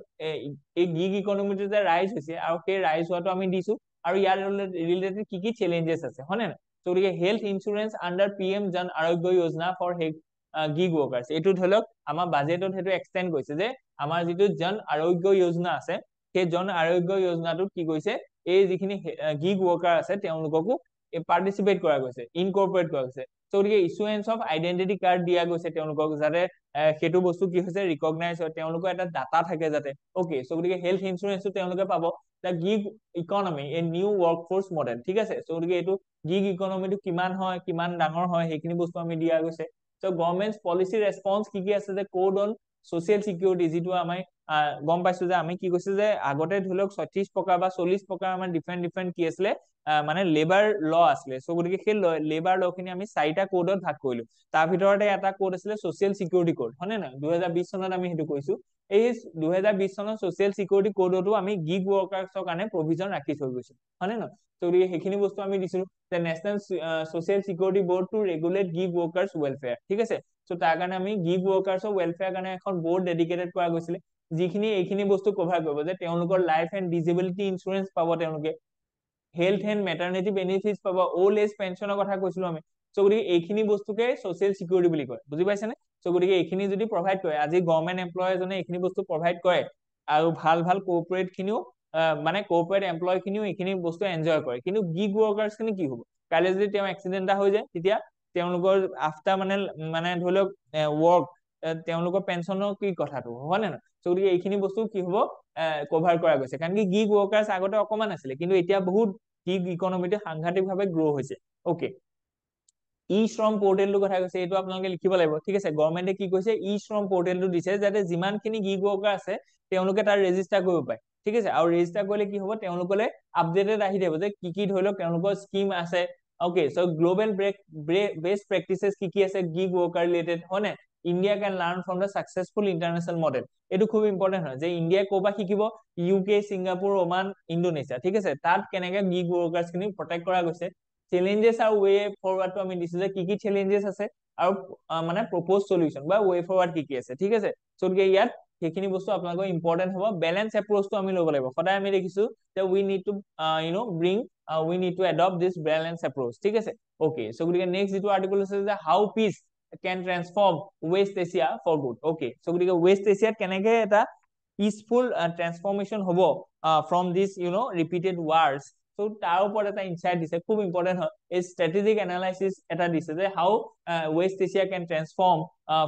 এই গিগ ইকনমিটো যে ৰাইজ হৈছে আৰু সেই ৰাইজ হোৱাটো আমি দিছো আৰু ইয়াৰ ৰিলেটেড কি চ্যালেঞ্জেস আছে হয়নে নহয় সো গতিকে health insurance under PM Jan Arogya Yojana for gig ওয়াৰ্কাৰ্স এইটো ধৰক আমাৰ বাজেটত হেতু এক্সটেন্ড কৰিছে যে আমাৰ যেটো জন আৰোগ্য যোজনা আছে সেই জন আৰোগ্য যোজনাটো কি কৈছে এই যিখিনি গিগ ওয়াৰ্কাৰ আছে তেওঁলোককো পাৰ্টিসিপেট কৰা গৈছে ইনকৰ্পোৰেট কৰা গৈছে সো গতিকে ইস্যুএন্স অফ আইডেন্টিটি কাৰ্ড দিয়া গৈছে তেওঁলোকক যাতে হেতু বস্তু কি হৈছে ৰিকগনাইজ হয় তেওঁলোকৰ এটা ডাটা থাকে যাতে ওকে সো গতিকে হেল্থ ইন্সুৰেন্সটো তেওঁলোকে পাব the gig economy a new workforce model ঠিক আছে সো গতিকে এইটো গিগ ইকনমিটো কিমান হয় কিমান ডাঙৰ হয় হেখিনি বস্তু আমি দিয়া গৈছে সো গভৰ্নমেন্টস পলিসি ৰেসপন্স কি আছে যে কোড অন সোশ্যাল সিকিউৰিটি যেটো আমি গম পাইছো যে আমি কি কৈছে যে আগতে ধৰক 36 প্ৰকাৰ বা 40 প্ৰকাৰ আমাৰ ডিফাৰেন্ট কি আছিল মানে লেবাৰ ল আছিল সো গতিকে সেই লেবাৰ ল খিনি আমি 4টা কোডত ভাগ কৰিলো তাৰ ভিতৰতে এটা কোড আছিল সোশ্যাল সিকিউৰিটি কোড হয়নে না 2020 চনত আমি হেতু কৈছো এই 2020 চনৰ সোশ্যাল সিকিউৰিটি কোডটো আমি গিগ ওয়াৰ্কাৰ্সৰ কাৰণে প্ৰভিজন ৰাখি থৈ গৈছো হয়নে না তো হেখিনি বস্তু আমি দিছো যে national social security board to regulate gig workers welfare ঠিক আছে সো তাৰ কাৰণে আমি গিগ ওয়াৰ্কাৰ্সৰ ওয়েলফেয়াৰ কাৰণে এখন বোৰ্ড ডেডিকেটেড কৰা গৈছিল যিখিনি এইখিনি বস্তু কভাৰ কৰিব যে তেওঁলোকৰ লাইফ এন্ড ডিসেবিলিটি ইন্সুৰেন্স পাব তেওঁলোকে হেল্থ এন্ড মেটাৰনিটি বেনিফিটস পাব ওল্ড এজ পেনশনৰ কথা কৈছিলো আমি সো গতিকে এইখিনি বস্তুকে সোশ্যাল সিকিউৰিটি বুলি কয় বুজি পাইছেনে সো গতিকে এইখিনি যদি প্ৰভাইড কৰে আজি গভৰ্নমেন্ট এমপ্লয় জনে এইখিনি বস্তু প্ৰভাইড কৰে আৰু ভাল কৰ্পোৰেট খিনিও মানে কৰ্পোৰেট এমপ্লয় খিনিও এইখিনি বস্তু এনজয় কৰে কিন্তু গিগ ওয়াৰ্কাৰ্স খিনি কি হ'ব কাইলে যদি তেওঁ এক্সিডেন্ট হৈ যায় তেতিয়া তেওঁলোকৰ আফটাৰ মানে ধৰি লওক ওয়াৰ্ক তেওঁলোকৰ পেনশনৰ কি কথাটো হয় না সো গতিকে এইখিনি বস্তু কি হ'ব কভাৰ কৰা গৈছে কাৰণ কি গিগ ওয়াৰ্কাৰ্স আগতে অকমান আছিল কিন্তু এতিয়া বহুত গিগ ইকনমিতে সাংঘাতিকভাৱে গ্ৰো হৈছে ওকে ই শ্ৰম পোৰ্টেলটো কথা কৈছে এইটো আপোনালোকে লিখিব লাগিব ঠিক আছে গভৰ্নমেন্টে কি কৈছে ই শ্ৰম পোৰ্টেলটো দিছে যাতে যিমানখিনি গিগ ওয়াৰ্কাৰ আছে তেওঁলোকে তাৰ ৰেজিষ্টাৰ কৰিব পাৰে ঠিক আছে আৰু ৰেজিষ্টাৰ কৰিলে কি হ'ব তেওঁলোকলে আপডেটেড আহি যাব যে কি ধৰি লওক তেওঁলোকৰ স্কিম আছে Okay, so global best practices কি আছে gig worker related হয় না India can learn from the successful international model এটো খুব ইম্পর্টেন্ট হয় যে ইন্ডিয়া কোবা শিকিব ইউকে সিঙ্গাপুৰ ওমান ইন্দোনেছিয়া ঠিক আছে তাত কেনেকে gig workers খিনি প্ৰটেক্ট কৰা গৈছে challenges আৰু way forward to আমি দিছো যে কি challenges আছে আৰু মানে proposed solution বা way forward কি আছে ঠিক আছে সো ইয়াত সেইখিনি বস্তু আপোনালোকৰ ইম্পৰ্টেন্ট হ'ব ব্যালেন্স এপ্ৰোচ টো আমি ল'ব লাগিব সদায় আমি দেখিছো যে we need to bring we need to adopt this balance approach ঠিক আছে okay so গতিকে next যেটো আৰ্টিকল আছে যে how peace can transform West Asia for good okay so গতিকে West Asia কেনেকে এটা peaceful transformation হ'ব from this repeated wars so তাৰ ওপৰত এটা ইনসাইট দিছে খুব ইম্পৰ্টেন্ট হয় এই strategic analysis এটা দিছে যে how West Asia can transform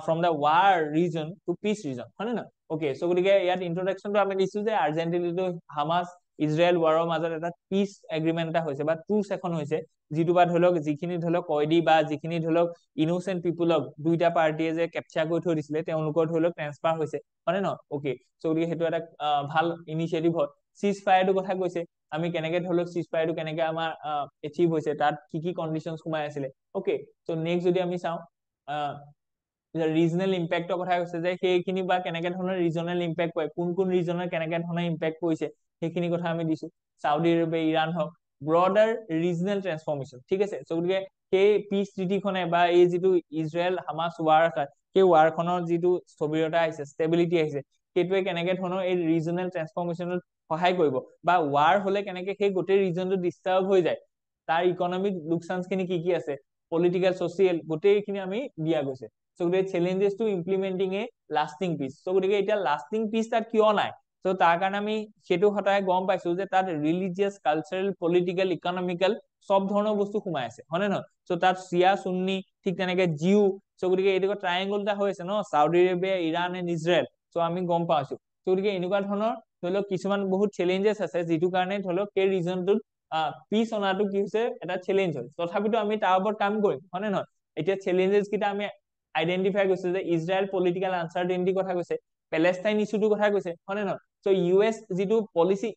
from the war region to peace region হয় না okay so গতিকে ইয়াত ইন্ট্ৰোডাকশন টো আমি দিছো যে আৰ্জেন্টিনাটো হামাস ইজৰাইল ওয়াৰৰ মাজত এটা পিস এগ্ৰিমেন্ট এটা হৈছে বা ট্ৰুছ এখন হৈছে যেটো বা ধৰক যিখিনি ধৰক কয়দি বা যিখিনি ধৰক ইনোসেন্ট পিপলক দুইটা পাৰ্টিয়ে যে ক্যাপচাৰ কৰি থৈ দিছিলে তেওঁলোকৰ ধৰক ট্ৰান্সফাৰ হৈছে মানে ন ওকে সো গতিকে হেতু এটা ভাল ইনিশিয়েটিভ হয় সিজ ফায়াৰটো কথা কৈছে আমি কেনেকে ধৰক সিজ ফায়াৰটো কেনেকে আমাৰ এচিভ হৈছে তাত কি কন্ডিশনস সোমাই আছিল ওকে সো নেক্সট যদি আমি চাও ৰিজনাল ইম্প্যাক্টৰ কথা কৈছে যে সেইখিনি বা কেনেকে ধৰণৰ ৰিজনাল ইম্প্যাক্ট হয় কোন ৰিজনৰ কেনেকে ধৰণৰ ইম্প্যাক্ট কৰিছে সেইখিনি কথা আমি দিছো সাউদি আৰবে ইৰাণ হক ব্ৰডাৰ ৰিজনাল ট্ৰান্সফৰমেশন ঠিক আছে সো গতিকে সেই পিস ট্ৰিটিখনে বা এই যেটো ইজৰাইল হামাস ওয়াৰ আছে সেই ওয়াৰখনৰ যেটো স্থবিৰতা আহিছে ষ্টেবিলিটি আহিছে সেইটোৱে কেনেকে ধৰণৰ এই ৰিজনাল ট্ৰান্সফৰমেশনত সহায় কৰিব বা ওয়াৰ হলে কেনেকে সেই গোটেই ৰিজনটো ডিস্টাৰ্ব হৈ যায় তাৰ ইকোনমিক লোকসানখিনি কি আছে পলিটিক্যাল সোশিয়াল গোটেইখিনি আমি দিয়া গৈছে সো গতিকে challenges two implementing a lasting piece so গতিকে এটা লাস্টিং পিস তাত কিয় নাই সো তাৰ কাৰণে আমি সেটো হতাই গম পাইছো যে তাত ৰিলিজিয়াস কালচাৰেল পলিটিক্যাল ইকোনমিক্যাল সব ধৰণৰ বস্তু সোমাই আছে হয়নে নহয় সো তাত শিয়া সুন্নি ঠিক তেনেকে জিউ সো গতিকে এইটো ট্ৰায়াঙ্গলটা হৈ আছে ন Saudi Arabia Iran and Israel so আমি গম পাইছো সো গতিকে এনেকুৱা ধৰণৰ ধৰক কিছুমান বহুত চ্যালেঞ্জেস আছে যেটো কাৰণে ধৰক এই ৰিজনটোত পিস অনাটো কি হৈছে এটা চ্যালেঞ্জ হয় তথাপিতো আমি তাৰ ওপৰত কাম কৰিম হয়নে নহয় এতিয়া চ্যালেঞ্জেস কিটা আমি আইডেন্টিফাই কৰিছে যে ইজৰাইল পলিটিক্যাল আনসাৰ্টেনিটি কথা কৈছে প্যালেষ্টাইন ইস্যুটো কথা কৈছে হয়নে নহয় সো ইউএস যেটো পলিসি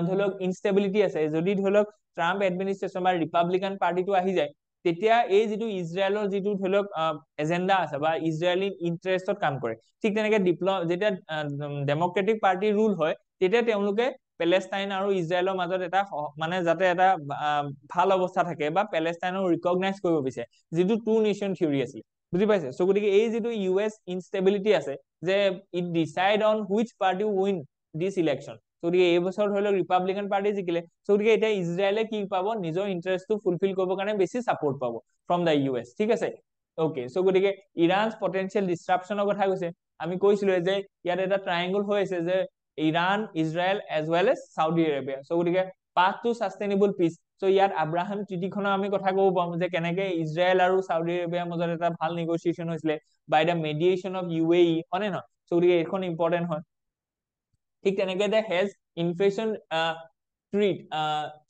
ধৰক ইনস্টেবিলিটি আছে যদি ধৰক ট্ৰাম্প এডমিনিস্ট্ৰেচন বা ৰিপাব্লিকান পাৰ্টিটো আহি যায় তেতিয়া এই যেটো ইজৰাইলৰ যেটো ধৰক এজেন্ডা আছে বা ইজৰাইলি ইন্টাৰেষ্টত কাম কৰে ঠিক তেনেকে যেতিয়া ডেমোক্ৰেটিক পাৰ্টি ৰুল হয় তেতিয়া তেওঁলোকে প্যালেষ্টাইন আৰু ইজৰাইলৰ মাজত এটা মানে যাতে এটা ভাল অৱস্থা থাকে বা প্যালেষ্টাইনক ৰিকগনাইজ কৰিব বিচাৰে যেটো টু নেশন থিওৰি আছে বুজি পাইছে সো গতিকে এই যেটো ইউএস ইনস্টেবিলিটি আছে যে it decide on which party win this election so গতিকে এই বছৰ ধৰিলে ৰিপাব্লিকান পাৰ্টি জিকিলে সো গতিকে এটা ইজৰাইলে কি পাব নিজৰ ইন্টাৰেষ্টটো ফুলফিল কৰিবৰ কাৰণে বেছি সাপোৰ্ট পাব ফ্ৰম দা ইউএস ঠিক আছে ওকে সো গতিকে ইৰানস পটেনশিয়াল ডিসৰাপশনৰ কথা কৈছে আমি কৈছিলো যে ইয়াত এটা ট্ৰায়াঙ্গল হৈ আছে যে Iran Israel as well as Saudi Arabia so গতিকে path to sustainable peace so ইয়াত আব্ৰাহাম ট্ৰিটিখনৰ আমি কথা ক'ব পাম যে কেনেকে ইজৰাইল আৰু সাউদি আৰবিয়াৰ মাজত এটা ভাল নেগোসিয়েশন হৈছিল by the mediation of UAE হয়নে নহয় সো গতিকে এখন ইম্পৰ্টেন্ট হয় ঠিক তেনেকে they has inflation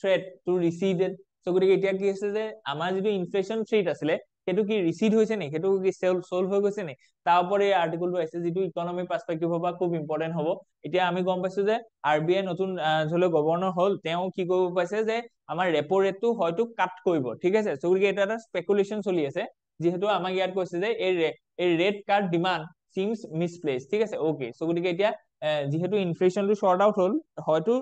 threat to receded so গতিকে এতিয়া কি আছে যে আমাৰ যেটো ইনফ্লেশন থ্ৰেট আছিল হেতু কি ৰিচিড হৈছে নে হেতু কি সলভ হৈ গৈছে নে তাৰ ওপৰত এই আৰ্টিকলটো আছে যেটো ইকোনমি পাৰ্সপেক্টিভৰ পৰা খুব ইম্পৰ্টেন্ট হ'ব এতিয়া আমি গম পাইছো যে আৰবিআই নতুন ধৰক গভৰ্ণৰ হল তেওঁ কি কৰিব পাইছে যে আমাৰ ৰেপো ৰেটটো হয়তো কাট কৰিব ঠিক আছে সো গতিকে এটা স্পেকুলেশন চলি আছে যেহেতু আমাক ইয়াত কৈছে যে এই ৰেট কাট ডিমান্ড সিমস মিসপ্লেস ঠিক আছে ওকে সো গতিকে এতিয়া যেহেতু ইনফ্লেশনটো শর্ট আউট হল হয়তো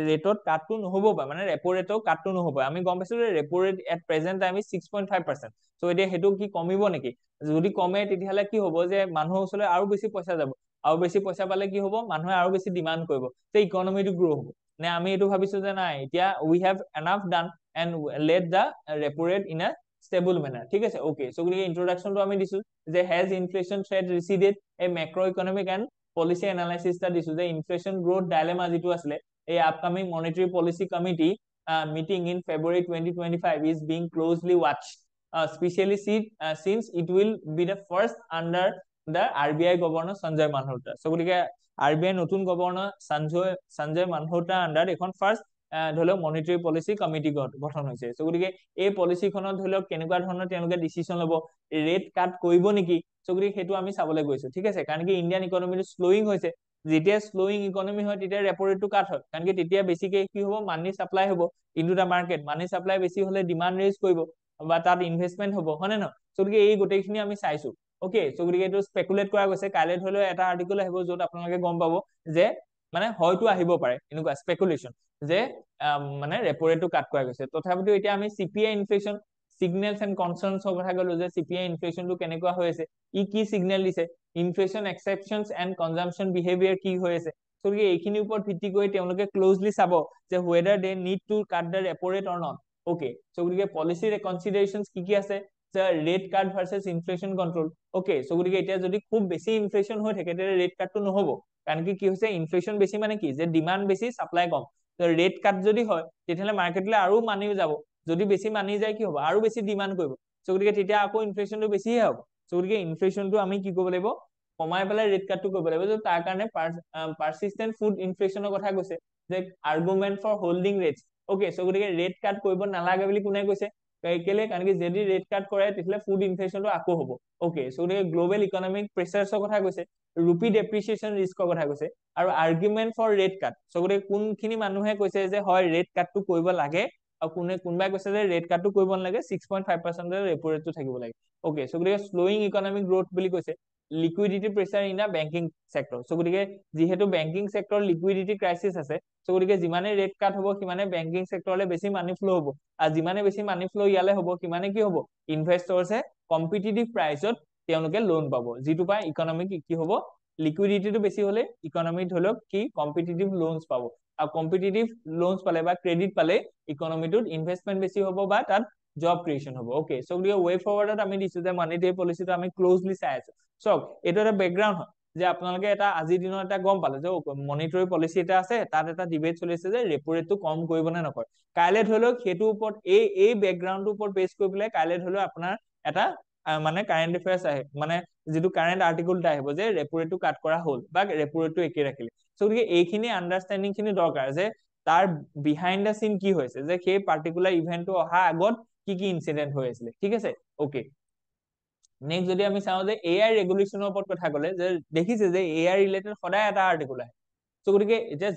ৰেটত কাটটো নহব বা মানে ৰেপো ৰেটও কাটটো নহব আমি গম পাইছো যে repo rate at present time is 6.5% so এতিয়া হেতু কি কমিব নেকি যদি কমে তেতিয়াহলে কি হ'ব যে মানুহৰ ওচৰলে আৰু বেছি পইচা যাব আৰু বেছি পইচা পালে কি হ'ব মানুহে আৰু বেছি ডিমান্ড কৰিব তে ইকোনমিটো গ্ৰো হ'ব নে আমি এটো ভাবিছো যে নাই এতিয়া we have enough done and let the repo rate in a stable manner ঠিক আছে ওকে সো গতিকে ইন্ট্ৰোডাকশনটো আমি দিছো যে has inflation threat receded a macro economic and policy analysis টা দিছো যে inflation growth dilemma যেটো আসলে এই upcoming monetary policy committee meeting in February 2025 is being closely watched especially since it will be the first under the RBI governor Sanjay Malhotra so গতিকে RBI নতুন governor Sanjay Malhotra under এখন first ধৰক monetary policy committee গঠন হৈছে so গতিকে এই পলিসিখনত ধৰক কেনেকুৱা ধৰণৰ তেওঁলোকে ডিসিশন লব ৰেট কাট কৰিব নেকি সো গতিকে হেতু আমি চাবলৈ গৈছো ঠিক আছে কাৰণ কি ইন্ডিয়ান ইকোনমিটো স্লোইং হৈছে যেতিয়া স্লোয়িং ইকনমি হয় তেতিয়া ৰেপো ৰেটটো কাট হয়, কাৰণ কি তেতিয়া বেছিকে কি হ'ব, মানি সাপ্লাই হ'ব ইনটু দা মাৰ্কেট, মানি সাপ্লাই বেছি হলে ডিমান্ড ৰেজ কৰিব বা তাত ইনভেষ্টমেন্ট হ'ব, হয় নে নহয়? সো গতিকে এই গোটেইখিনি আমি চাইছো। ওকে, সো গতিকে এইটো স্পেকুলেট কৰা গৈছে, কাইলৈ ধৰি লও এটা আৰ্টিকল আহিব য'ত আপোনালোকে গম পাব যে মানে হয়তো আহিব পাৰে এনেকুৱা স্পেকুলেশ্যন যে মানে ৰেপো ৰেটটো কাট কৰা গৈছে। তথাপিতো এতিয়া আমি চিপিআই ইনফ্লেশ্যন সিগনেলস এন্ড কনচাৰ্নছৰ কথা কলো যে চিপিআই ইনফ্লেশ্যনটো কেনেকুৱা হৈ আছে, ই কি সিগনেল দিছে, ইনফ্লেশ্যন এক্সেপশনছ এন্ড কনজাম্পশন বিহেভিয়াৰ কি হৈ আছে। সো গতিকে এইখিনিৰ ওপৰত ভিত্তি কৰি তেওঁলোকে ক্লোজলি চাব যে whether they need to cut the repo rate or not. Okay, so গতিকে পলিসি কনসিডাৰেশনস কি কি আছে, যে ৰেট কাট ভাৰ্সেস ইনফ্লেশ্যন কন্ট্ৰোল। ওকে, সো গতিকে এতিয়া যদি খুব বেছি ইনফ্লেশ্যন হৈ থাকে তেতিয়া ৰেট কাটটো নহব, কাৰণ কি হৈছে ইনফ্লেশ্যন বেছি মানে কি, যে ডিমান্ড বেছি সাপ্লাই কম। তো ৰেট কাট যদি হয় তেতিয়াহলে মাৰ্কেটলৈ আৰু মানি যাব, যদি বেছি মানি যায় কি হ'ব, আৰু বেছি ডিমান্ড কৰিব, সো গতিকে তেতিয়া আকৌ ইনফ্লেশ্যনটো বেছিহে হ'ব। সো গতিকে ইনফ্লেশ্যনটো আমি কি কৰিব লাগিব, কমাই পেলাই ৰেট কাটটো কৰিব লাগিব। যে তাৰ কাৰণে পাৰসিষ্টেন্ট ফুড ইনফ্লেশ্যনৰ কথা কৈছে, যে argument for holding rates. Okay, so গতিকে ৰেট কাট কৰিব নালাগে বুলি কোনে কৈছে, কেলে, কাৰণ কি যদি ৰেট কাট কৰে তেতিয়াহলে ফুড ইনফ্লেশ্যনটো আকৌ হ'ব। ওকে, সো গতিকে গ্লোবেল ইকনমিক প্ৰেচাৰছৰ কথা কৈছে, ৰুপি ডেপ্ৰিচিয়েশ্যন ৰিস্কৰ কথা কৈছে, আৰু argument for rate cut. So গতিকে কোনখিনি মানুহে কৈছে যে হয় ৰেট কাটটো কৰিব লাগে, আৰু কোনোবাই কৈছে যে ৰেট কাটটো কৰিব নালাগে, 6.5% ৰেপো ৰেটটো থাকিব লাগে। ওকে, সো গতিকে স্লোয়িং ইকনমিক গ্ৰোথ বুলি কৈছে, liquidity pressure in the banking sector. So গতিকে যিহেতু বেংকিং সেক্টৰ লিকুইডিটি ক্ৰাইচিস আছে, সো গতিকে যিমানে ৰেট কাট হ'ব সিমানে বেংকিং সেক্টৰলৈ বেছি মানি ফ্লো হ'ব, আৰু যিমানে বেছি মানি ফ্লো ইয়ালে হ'ব সিমানে কি হ'ব, ইনভেষ্টৰছে কম্পিটিটিভ প্ৰাইচত তেওঁলোকে লোন পাব, যিটো পাই ইকনমিক কি হ'ব, লিকুইডিটিটো বেছি হলে ইকনমি ধৰি লওক কি কম্পিটিটিভ লোনস পাব, আৰু কম্পিটিটিভ লোনস পালে বা ক্ৰেডিট পালে ইকনমিটোত ইনভেষ্টমেন্ট বেছি হ'ব বা তাত জব ক্ৰিয়েচন হ'ব। ওকে, সো গতিকে ৱে ফৰৱাৰ্ডত আমি দিছো যে মনিটাৰী পলিচিটো আমি ক্লোজলি চাই আছো। চক এইটো এটা বেকগ্ৰাউণ্ড হয়, যে আপোনালোকে এটা আজিৰ দিনত এটা গম পালে যে মনিটাৰী পলিচি এটা আছে, তাত এটা ডিবেট চলি আছে যে ৰেপো ৰেটটো কম কৰিব নে নকৰে। কাইলৈ ধৰি লওক সেইটোৰ ওপৰত এই বেকগ্ৰাউণ্ডটোৰ ওপৰত বেছ কৰি পেলাই কাইলৈ ধৰি লওক আপোনাৰ এটা মানে কাৰেণ্ট এফেয়াৰ্ছ আহে, মানে যিটো কাৰেণ্ট আৰ্টিকল এটা আহিব যে ৰেপো ৰেটটো কাট কৰা হ'ল বা ৰেপো ৰেটটো একে ৰাখিলে। সো গতিকে এইখিনি আণ্ডাৰষ্টেণ্ডিং খিনি দৰকাৰ, যে তাৰ বিহাইণ্ড দা চিন কি হৈছে, যে সেই পাৰ্টিকুলাৰ ইভেন্টটো অহা আগত কি কি ইনসিডেন্ট হৈ আছিলে। ঠিক আছে, ওকে। নেক্সট যদি আমি চাওঁ যে এআই ৰেগুলেশ্যনৰ ওপৰত কথা ক'লে, যে দেখিছে যে এআই ৰিলেটেড সদায় এটা আৰ্টিকল আহে। সো গতিকে এতিয়া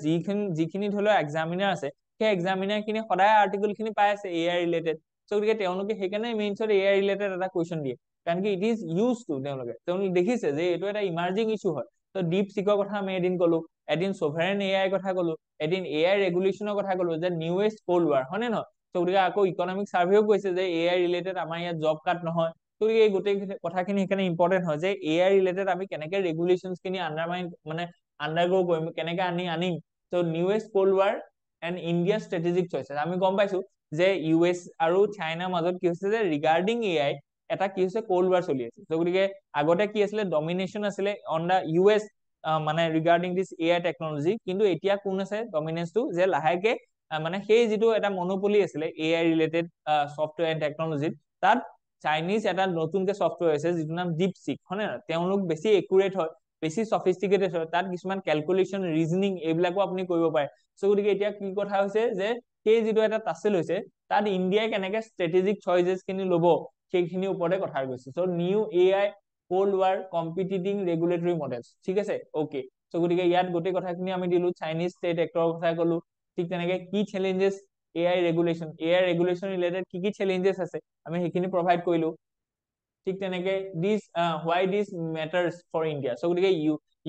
যিখিনি ধৰি লওক এক্সামিনাৰ আছে, সেই এক্সামিনাৰ খিনি সদায় আৰ্টিকল খিনি পাই আছে এআই ৰিলেটেড। সো গতিকে তেওঁলোকে সেইকাৰণে মেইনছত এআই ৰিলেটেড এটা কুৱেশ্যন দিয়ে, কাৰণ কি ইট ইজ ইউজ টু, তেওঁলোকে দেখিছে যে এইটো এটা ইমাৰ্জিং ইছ্যু হয়। তো ডিপ চিকৰ কথা আমি এদিন কলো, এদিন সভাৰেন এআই কথা কলো, এদিন এআই ৰেগুলেশ্যনৰ কথা কলো, যে নিউৱেষ্ট কোল্ড ৱাৰ, হয় নে নহয়? তো গতিকে আকৌ ইকনমিক চাৰ্ভেও কৈছে যে এআই ৰিলেটেড আমাৰ ইয়াত জব কাট নহয়। গতিকে এই গোটেই কথাখিনি সেইকাৰণে ইম্পৰ্টেন্ট হয়, যে এআই ৰিলেটেড আমি কেনেকে ৰেগুলেশ্যনছ খিনি মানে আন্ডাৰগো কৰিম, কেনেকে আনিম। তো newest cold war and India strategic choices, আমি গম পাইছো যে ইউএছ আৰু চাইনাৰ মাজত কি হৈছে, যে ৰিগাৰ্ডিং এআই এটা কি হৈছে, কোল্ড ৱাৰ চলি আছে। তো গতিকে আগতে কি আছিলে, ডমিনেশ্যন আছিলে অন দা ইউএছ, মানে ৰিগাৰ্ডিং দিছ এআই টেকনলজি, কিন্তু এতিয়া কোন আছে ডমিনেন্সটো, যে লাহেকে মানে সেই যিটো এটা মনোপলি আছিলে এআই ৰিলেটেড সফটৱেৰ এণ্ড টেকনলজিত, তাত চাইনিজ এটা নতুনকে সফটৱেৰ আছে যিটো নাম ডিপচিক, হয় নে নহয়? তেওঁলোক বেছি একুৰেট হয়, বেছি সফিষ্টিকেটেড হয়, তাত কিছুমান কেলকুলেশ্যন ৰিজনিং এইবিলাকো আপুনি কৰিব পাৰে। সো গতিকে এতিয়া কি কথা হৈছে, যে সেই যিটো এটা টাচেল হৈছে, তাত ইণ্ডিয়াই কেনেকে ষ্ট্ৰেটেজিক চইচেছ খিনি ল'ব সেইখিনিৰ ওপৰতে কথা কৈছে। So new AI cold war competing regulatory models. ঠিক আছে, ওকে। সো গতিকে ইয়াত গোটেই কথাখিনি আমি দিলো, চাইনিজ ষ্টেট এক্টৰৰ কথা কলো, ঠিক তেনেকে কি চেলেঞ্জেছ এআই ৰেগুলেশ্যন ৰিলেটেড কি কি চেলেঞ্জেছ আছে আমি সেইখিনি প্ৰভাইড কৰিলো। ঠিক তেনেকে why this matters for India. So গতিকে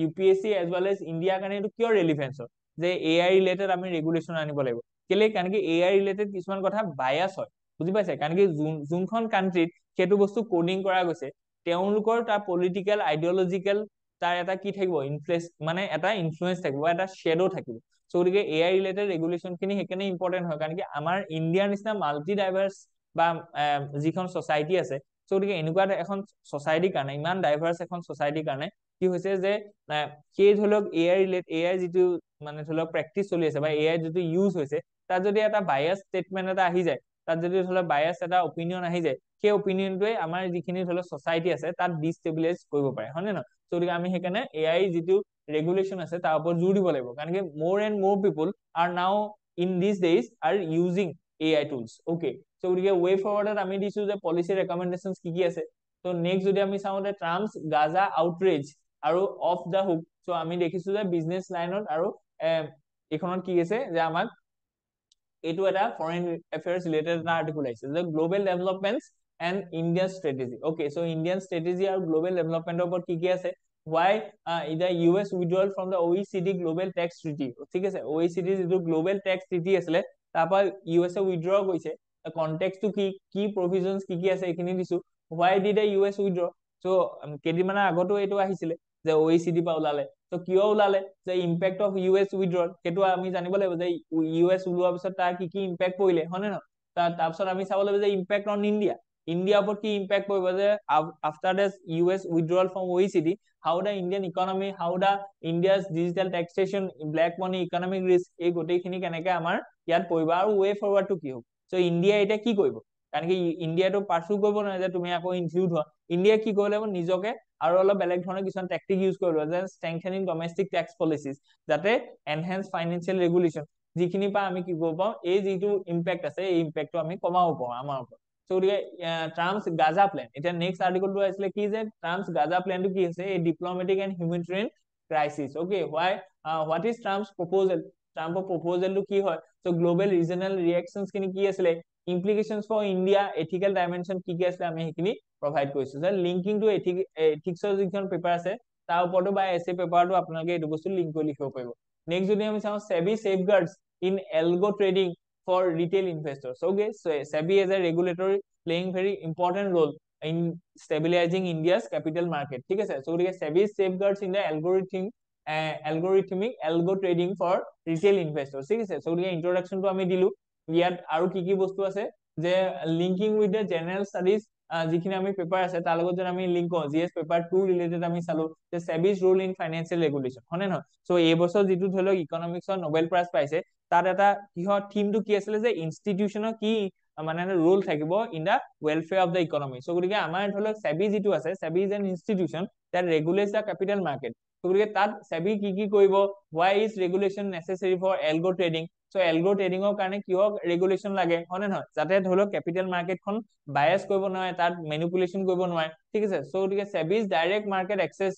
ইউপিএসসি এজ ৱেল এজ ইণ্ডিয়াৰ কাৰণে এইটো কিয় ৰেলিভেন্স হয়, যে এআই ৰিলেটেড আমি ৰেগুলেশ্যন আনিব লাগিব। কেলে, কাৰণ কি এআই ৰিলেটেড কিছুমান কথা বায়াস হয়, বুজি পাইছে? কাৰণ কি যোনখন কাণ্ট্ৰিত সেইটো বস্তু কোডিং কৰা গৈছে, তেওঁলোকৰ তাৰ পলিটিকেল আইডিঅলজিকেল তাৰ এটা কি থাকিব, মানে এটা ইনফ্লুৱেঞ্চ থাকিব, এটা শ্বেডো থাকিব। সো গতিকে এআই ৰিলেটেড ৰেগুলেশ্যন খিনি সেইকাৰণে ইম্পৰ্টেন্ট হয়, কাৰণ কি আমাৰ ইণ্ডিয়াৰ নিচিনা মাল্টি ডাইভাৰ্চ বা যিখন ছচাইটি আছে, সো গতিকে এনেকুৱা এখন ছচাইটিৰ কাৰণে, ইমান ডাইভাৰ্চ এখন ছচাইটিৰ কাৰণে কি হৈছে, যে সেই ধৰি লওক এআই যিটো মানে ধৰি লওক প্ৰেক্টিচ চলি আছে বা এআই যিটো ইউজ হৈছে, তাত যদি এটা বায়াস ষ্টেটমেন্ট এটা আহি যায়, তাত যদি ধৰি লওক বায়াস এটা অপিনিয়ন আহি যায়, সেই অপিনিয়নটোৱে আমাৰ যিখিনি ধৰি লওক ছচাইটি আছে তাত ডিষ্টেবিলাইজ কৰিব পাৰে, হয় নে নহয়? সো গতিকে আমি সেইকাৰণে এআই যিটো ৰেগুলেশ্যন আছে তাৰ ওপৰত জোৰ দিব লাগিব, কাৰণ কি মোৰ এণ্ড মোৰ পিপল আৰ নাও in this days R using AI tools. Okay, so গতিকে ৱে ফৰৱাৰ্ডত আমি দিছো যে পলিচি ৰেকমেণ্ডেশ্যন কি কি আছে। তো নেক্সট যদি আমি চাওঁ, যে ট্ৰাম্পছ গাজা আউটৰেজ আৰু অফ দা হুক সো আমি দেখিছো যে বিজনেস লাইনত আৰু এইখনত কি আছে যে আমাক এইটো এটা ফৰেন এফেয়াৰ্স ৰিলেটেড এটা আৰ্টিকল আহিছে যে global developments and Indian strategy okay so Indian strategy আৰু গ্লোবেল ডেভেলপমেন্টৰ ওপৰত কি আছে why the US withdrawal from the OECD global tax treaty ঠিক আছে OECD যেটো গ্লোবেল ট্যাক্স ট্ৰিটি আছিলে তাৰপা US withdraw কৰিছে কনটেক্সট টু কি প্ৰভিজনস কি আছে এখিনি দিছো why did the US withdraw so কেদিমানৰ আগতো এটো আহিছিলে যে OECD পা ওলালে তো কিয় ওলালে যে ইম্প্যাক্ট অফ US withdrawal সেইটো আমি জানিব লাগিব যে US ওলোৱাৰ পিছত তাৰ কি ইম্প্যাক্ট পৰিলে হনে ন তাৰপিছত আমি চাব লাগিব যে ইম্প্যাক্ট অন ইণ্ডিয়া ইণ্ডিয়াৰ ওপৰত কি ইম্প্যাক্ট পৰিব যে after the US withdrawal from OECD how the Indian economy how the India's digital taxation black money economic risk এই গোটেইখিনি কেনেকে আমাৰ ইয়াত পৰিব আৰু ওয়ে ফৰৱাৰ্ড টু কি হ'ব সো ইণ্ডিয়া এটা কি কৰিব কাৰণ কি ইণ্ডিয়াটো পাৰসু কৰিব নহয় যে তুমি আকৌ ইনক্লুড হোৱা ইণ্ডিয়া কি কৰিব লাগিব নিজকে আৰু অলপ বেলেগ ধৰণৰ কিছুমান টেকটিক ইউজ কৰিব যে স্ট্ৰেংথেনিং ডমেষ্টিক টেক্স পলিচিজ যাতে এনহেন্স ফাইনেন্সিয়েল ৰেগুলেশন যিখিনি পা আমি কি কৰিব পাওঁ এই যিটো ইম্প্যাক্ট আছে এই ইম্প্যাক্টটো আমি কমাব পাওঁ আমাৰ ওপৰত সো ট্ৰাম্পছ গাজা প্লেন এটা নেক্সট আৰ্টিকলটো আছিলে কি যে ট্ৰাম্পছ গাজা প্লেনটো কি আছে এই diplomatic and humanitarian crisis okay why what is Trump's proposal ট্ৰাম্পৰ প্ৰপোজালটো কি হয় সো গ্লোবাল ৰিজনাল ৰিঅ্যাকশনস কিনি কি আছিলে implications for India ethical dimension কি আছে আমি হেখিনি প্রভাইড কৰিছো যে লিংকিং টু এথিক্সৰ যিখন পেপাৰ আছে তাৰ ওপৰতো বা এসে পেপাৰটো আপোনালোকে এই বস্তু লিংক কৰি লিখিব পাৰিব নেক্সট যদি আমি চাওঁ SEBI safeguards in algo trading for retail investors okay so SEBI as a regulator playing very important role in stabilizing India's capital market ঠিক আছে so SEBI safeguards in the algorithmic algo trading for retail investors ঠিক আছে so introduction to আমি দিলু ইয়াত আৰু কি বস্তু আছে যে linking with the general studies যিখিনি আমি পেপাৰ আছে তাৰ লগত যদি আমি লিংক কৰো জিএস পেপাৰ 2 ৰিলেটেড আমি চালো যে সেবিজ ৰোল ইন ফাইনান্সিয়েল ৰেগুলেশন হনে নহয় সো এই বছৰ যেটো ধৰক ইকোনমিক্সৰ নোবেল প্ৰাইজ পাইছে তাত এটা কিহৰ থিমটো কি আছিল যে ইনষ্টিটিউশনৰ কি মানে ৰোল থাকিব in the welfare of the economy so গতিকে আমাৰ ধৰক সেবি যেটো আছে SEBI is an institution that regulates the capital market so গতিকে তাত সেবি কি কৰিব why is regulation necessary for algo trading so algo trading ৰ কাৰণে কিয় ৰেগুলেশন লাগে হনে নহয় যাতে ধৰক ক্যাপিটাল মাৰ্কেটখন বায়াস কৰিব নোৱাৰে তাত ম্যানিপুলেশন কৰিব নোৱাৰে ঠিক আছে সো গতিকে সেবিজ ডাইৰেক্ট মাৰ্কেট এক্সেস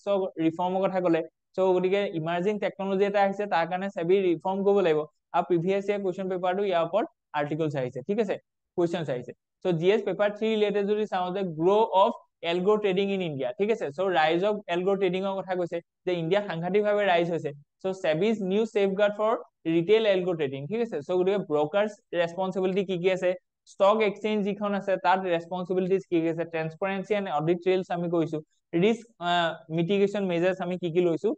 ৰিফৰ্মৰ কথা ক'লে সো গতিকে ইমাৰ্জিং টেকনলজি এটা আহিছে তাৰ কাৰণে সেবি ৰিফৰ্ম কৰিব লাগিব আৰু প্ৰিভিয়াস ইয়াৰ কোৱেশ্চন পেপাৰটো ইয়াৰ ওপৰত আৰ্টিকলছ আহিছে ঠিক আছে কোৱেশ্চনছ আহিছে সো জিএস পেপাৰ 3 ৰিলেটেড যদি চাওঁ যে growth of algo trading in India ঠিক আছে সো ৰাইজ অফ এলগো ট্ৰেডিংৰ কথা কৈছে যে ইন্ডিয়া সাংঘাতিকভাৱে ৰাইজ হৈছে so SEBI's new safeguard for retail algo trading ঠিক আছে সো গতিকে ব্ৰোকাৰছ ৰেসপন্সিবিলিটি কি আছে স্টক এক্সচেঞ্জ যিখন আছে তাত ৰেসপন্সিবিলিটিজ কি আছে ট্ৰান্সপাৰেন্সি এণ্ড অডিট ট্ৰেইলছ আমি কৈছো ৰিস্ক মিটিগেশন মেজাৰ্স আমি কি লৈছো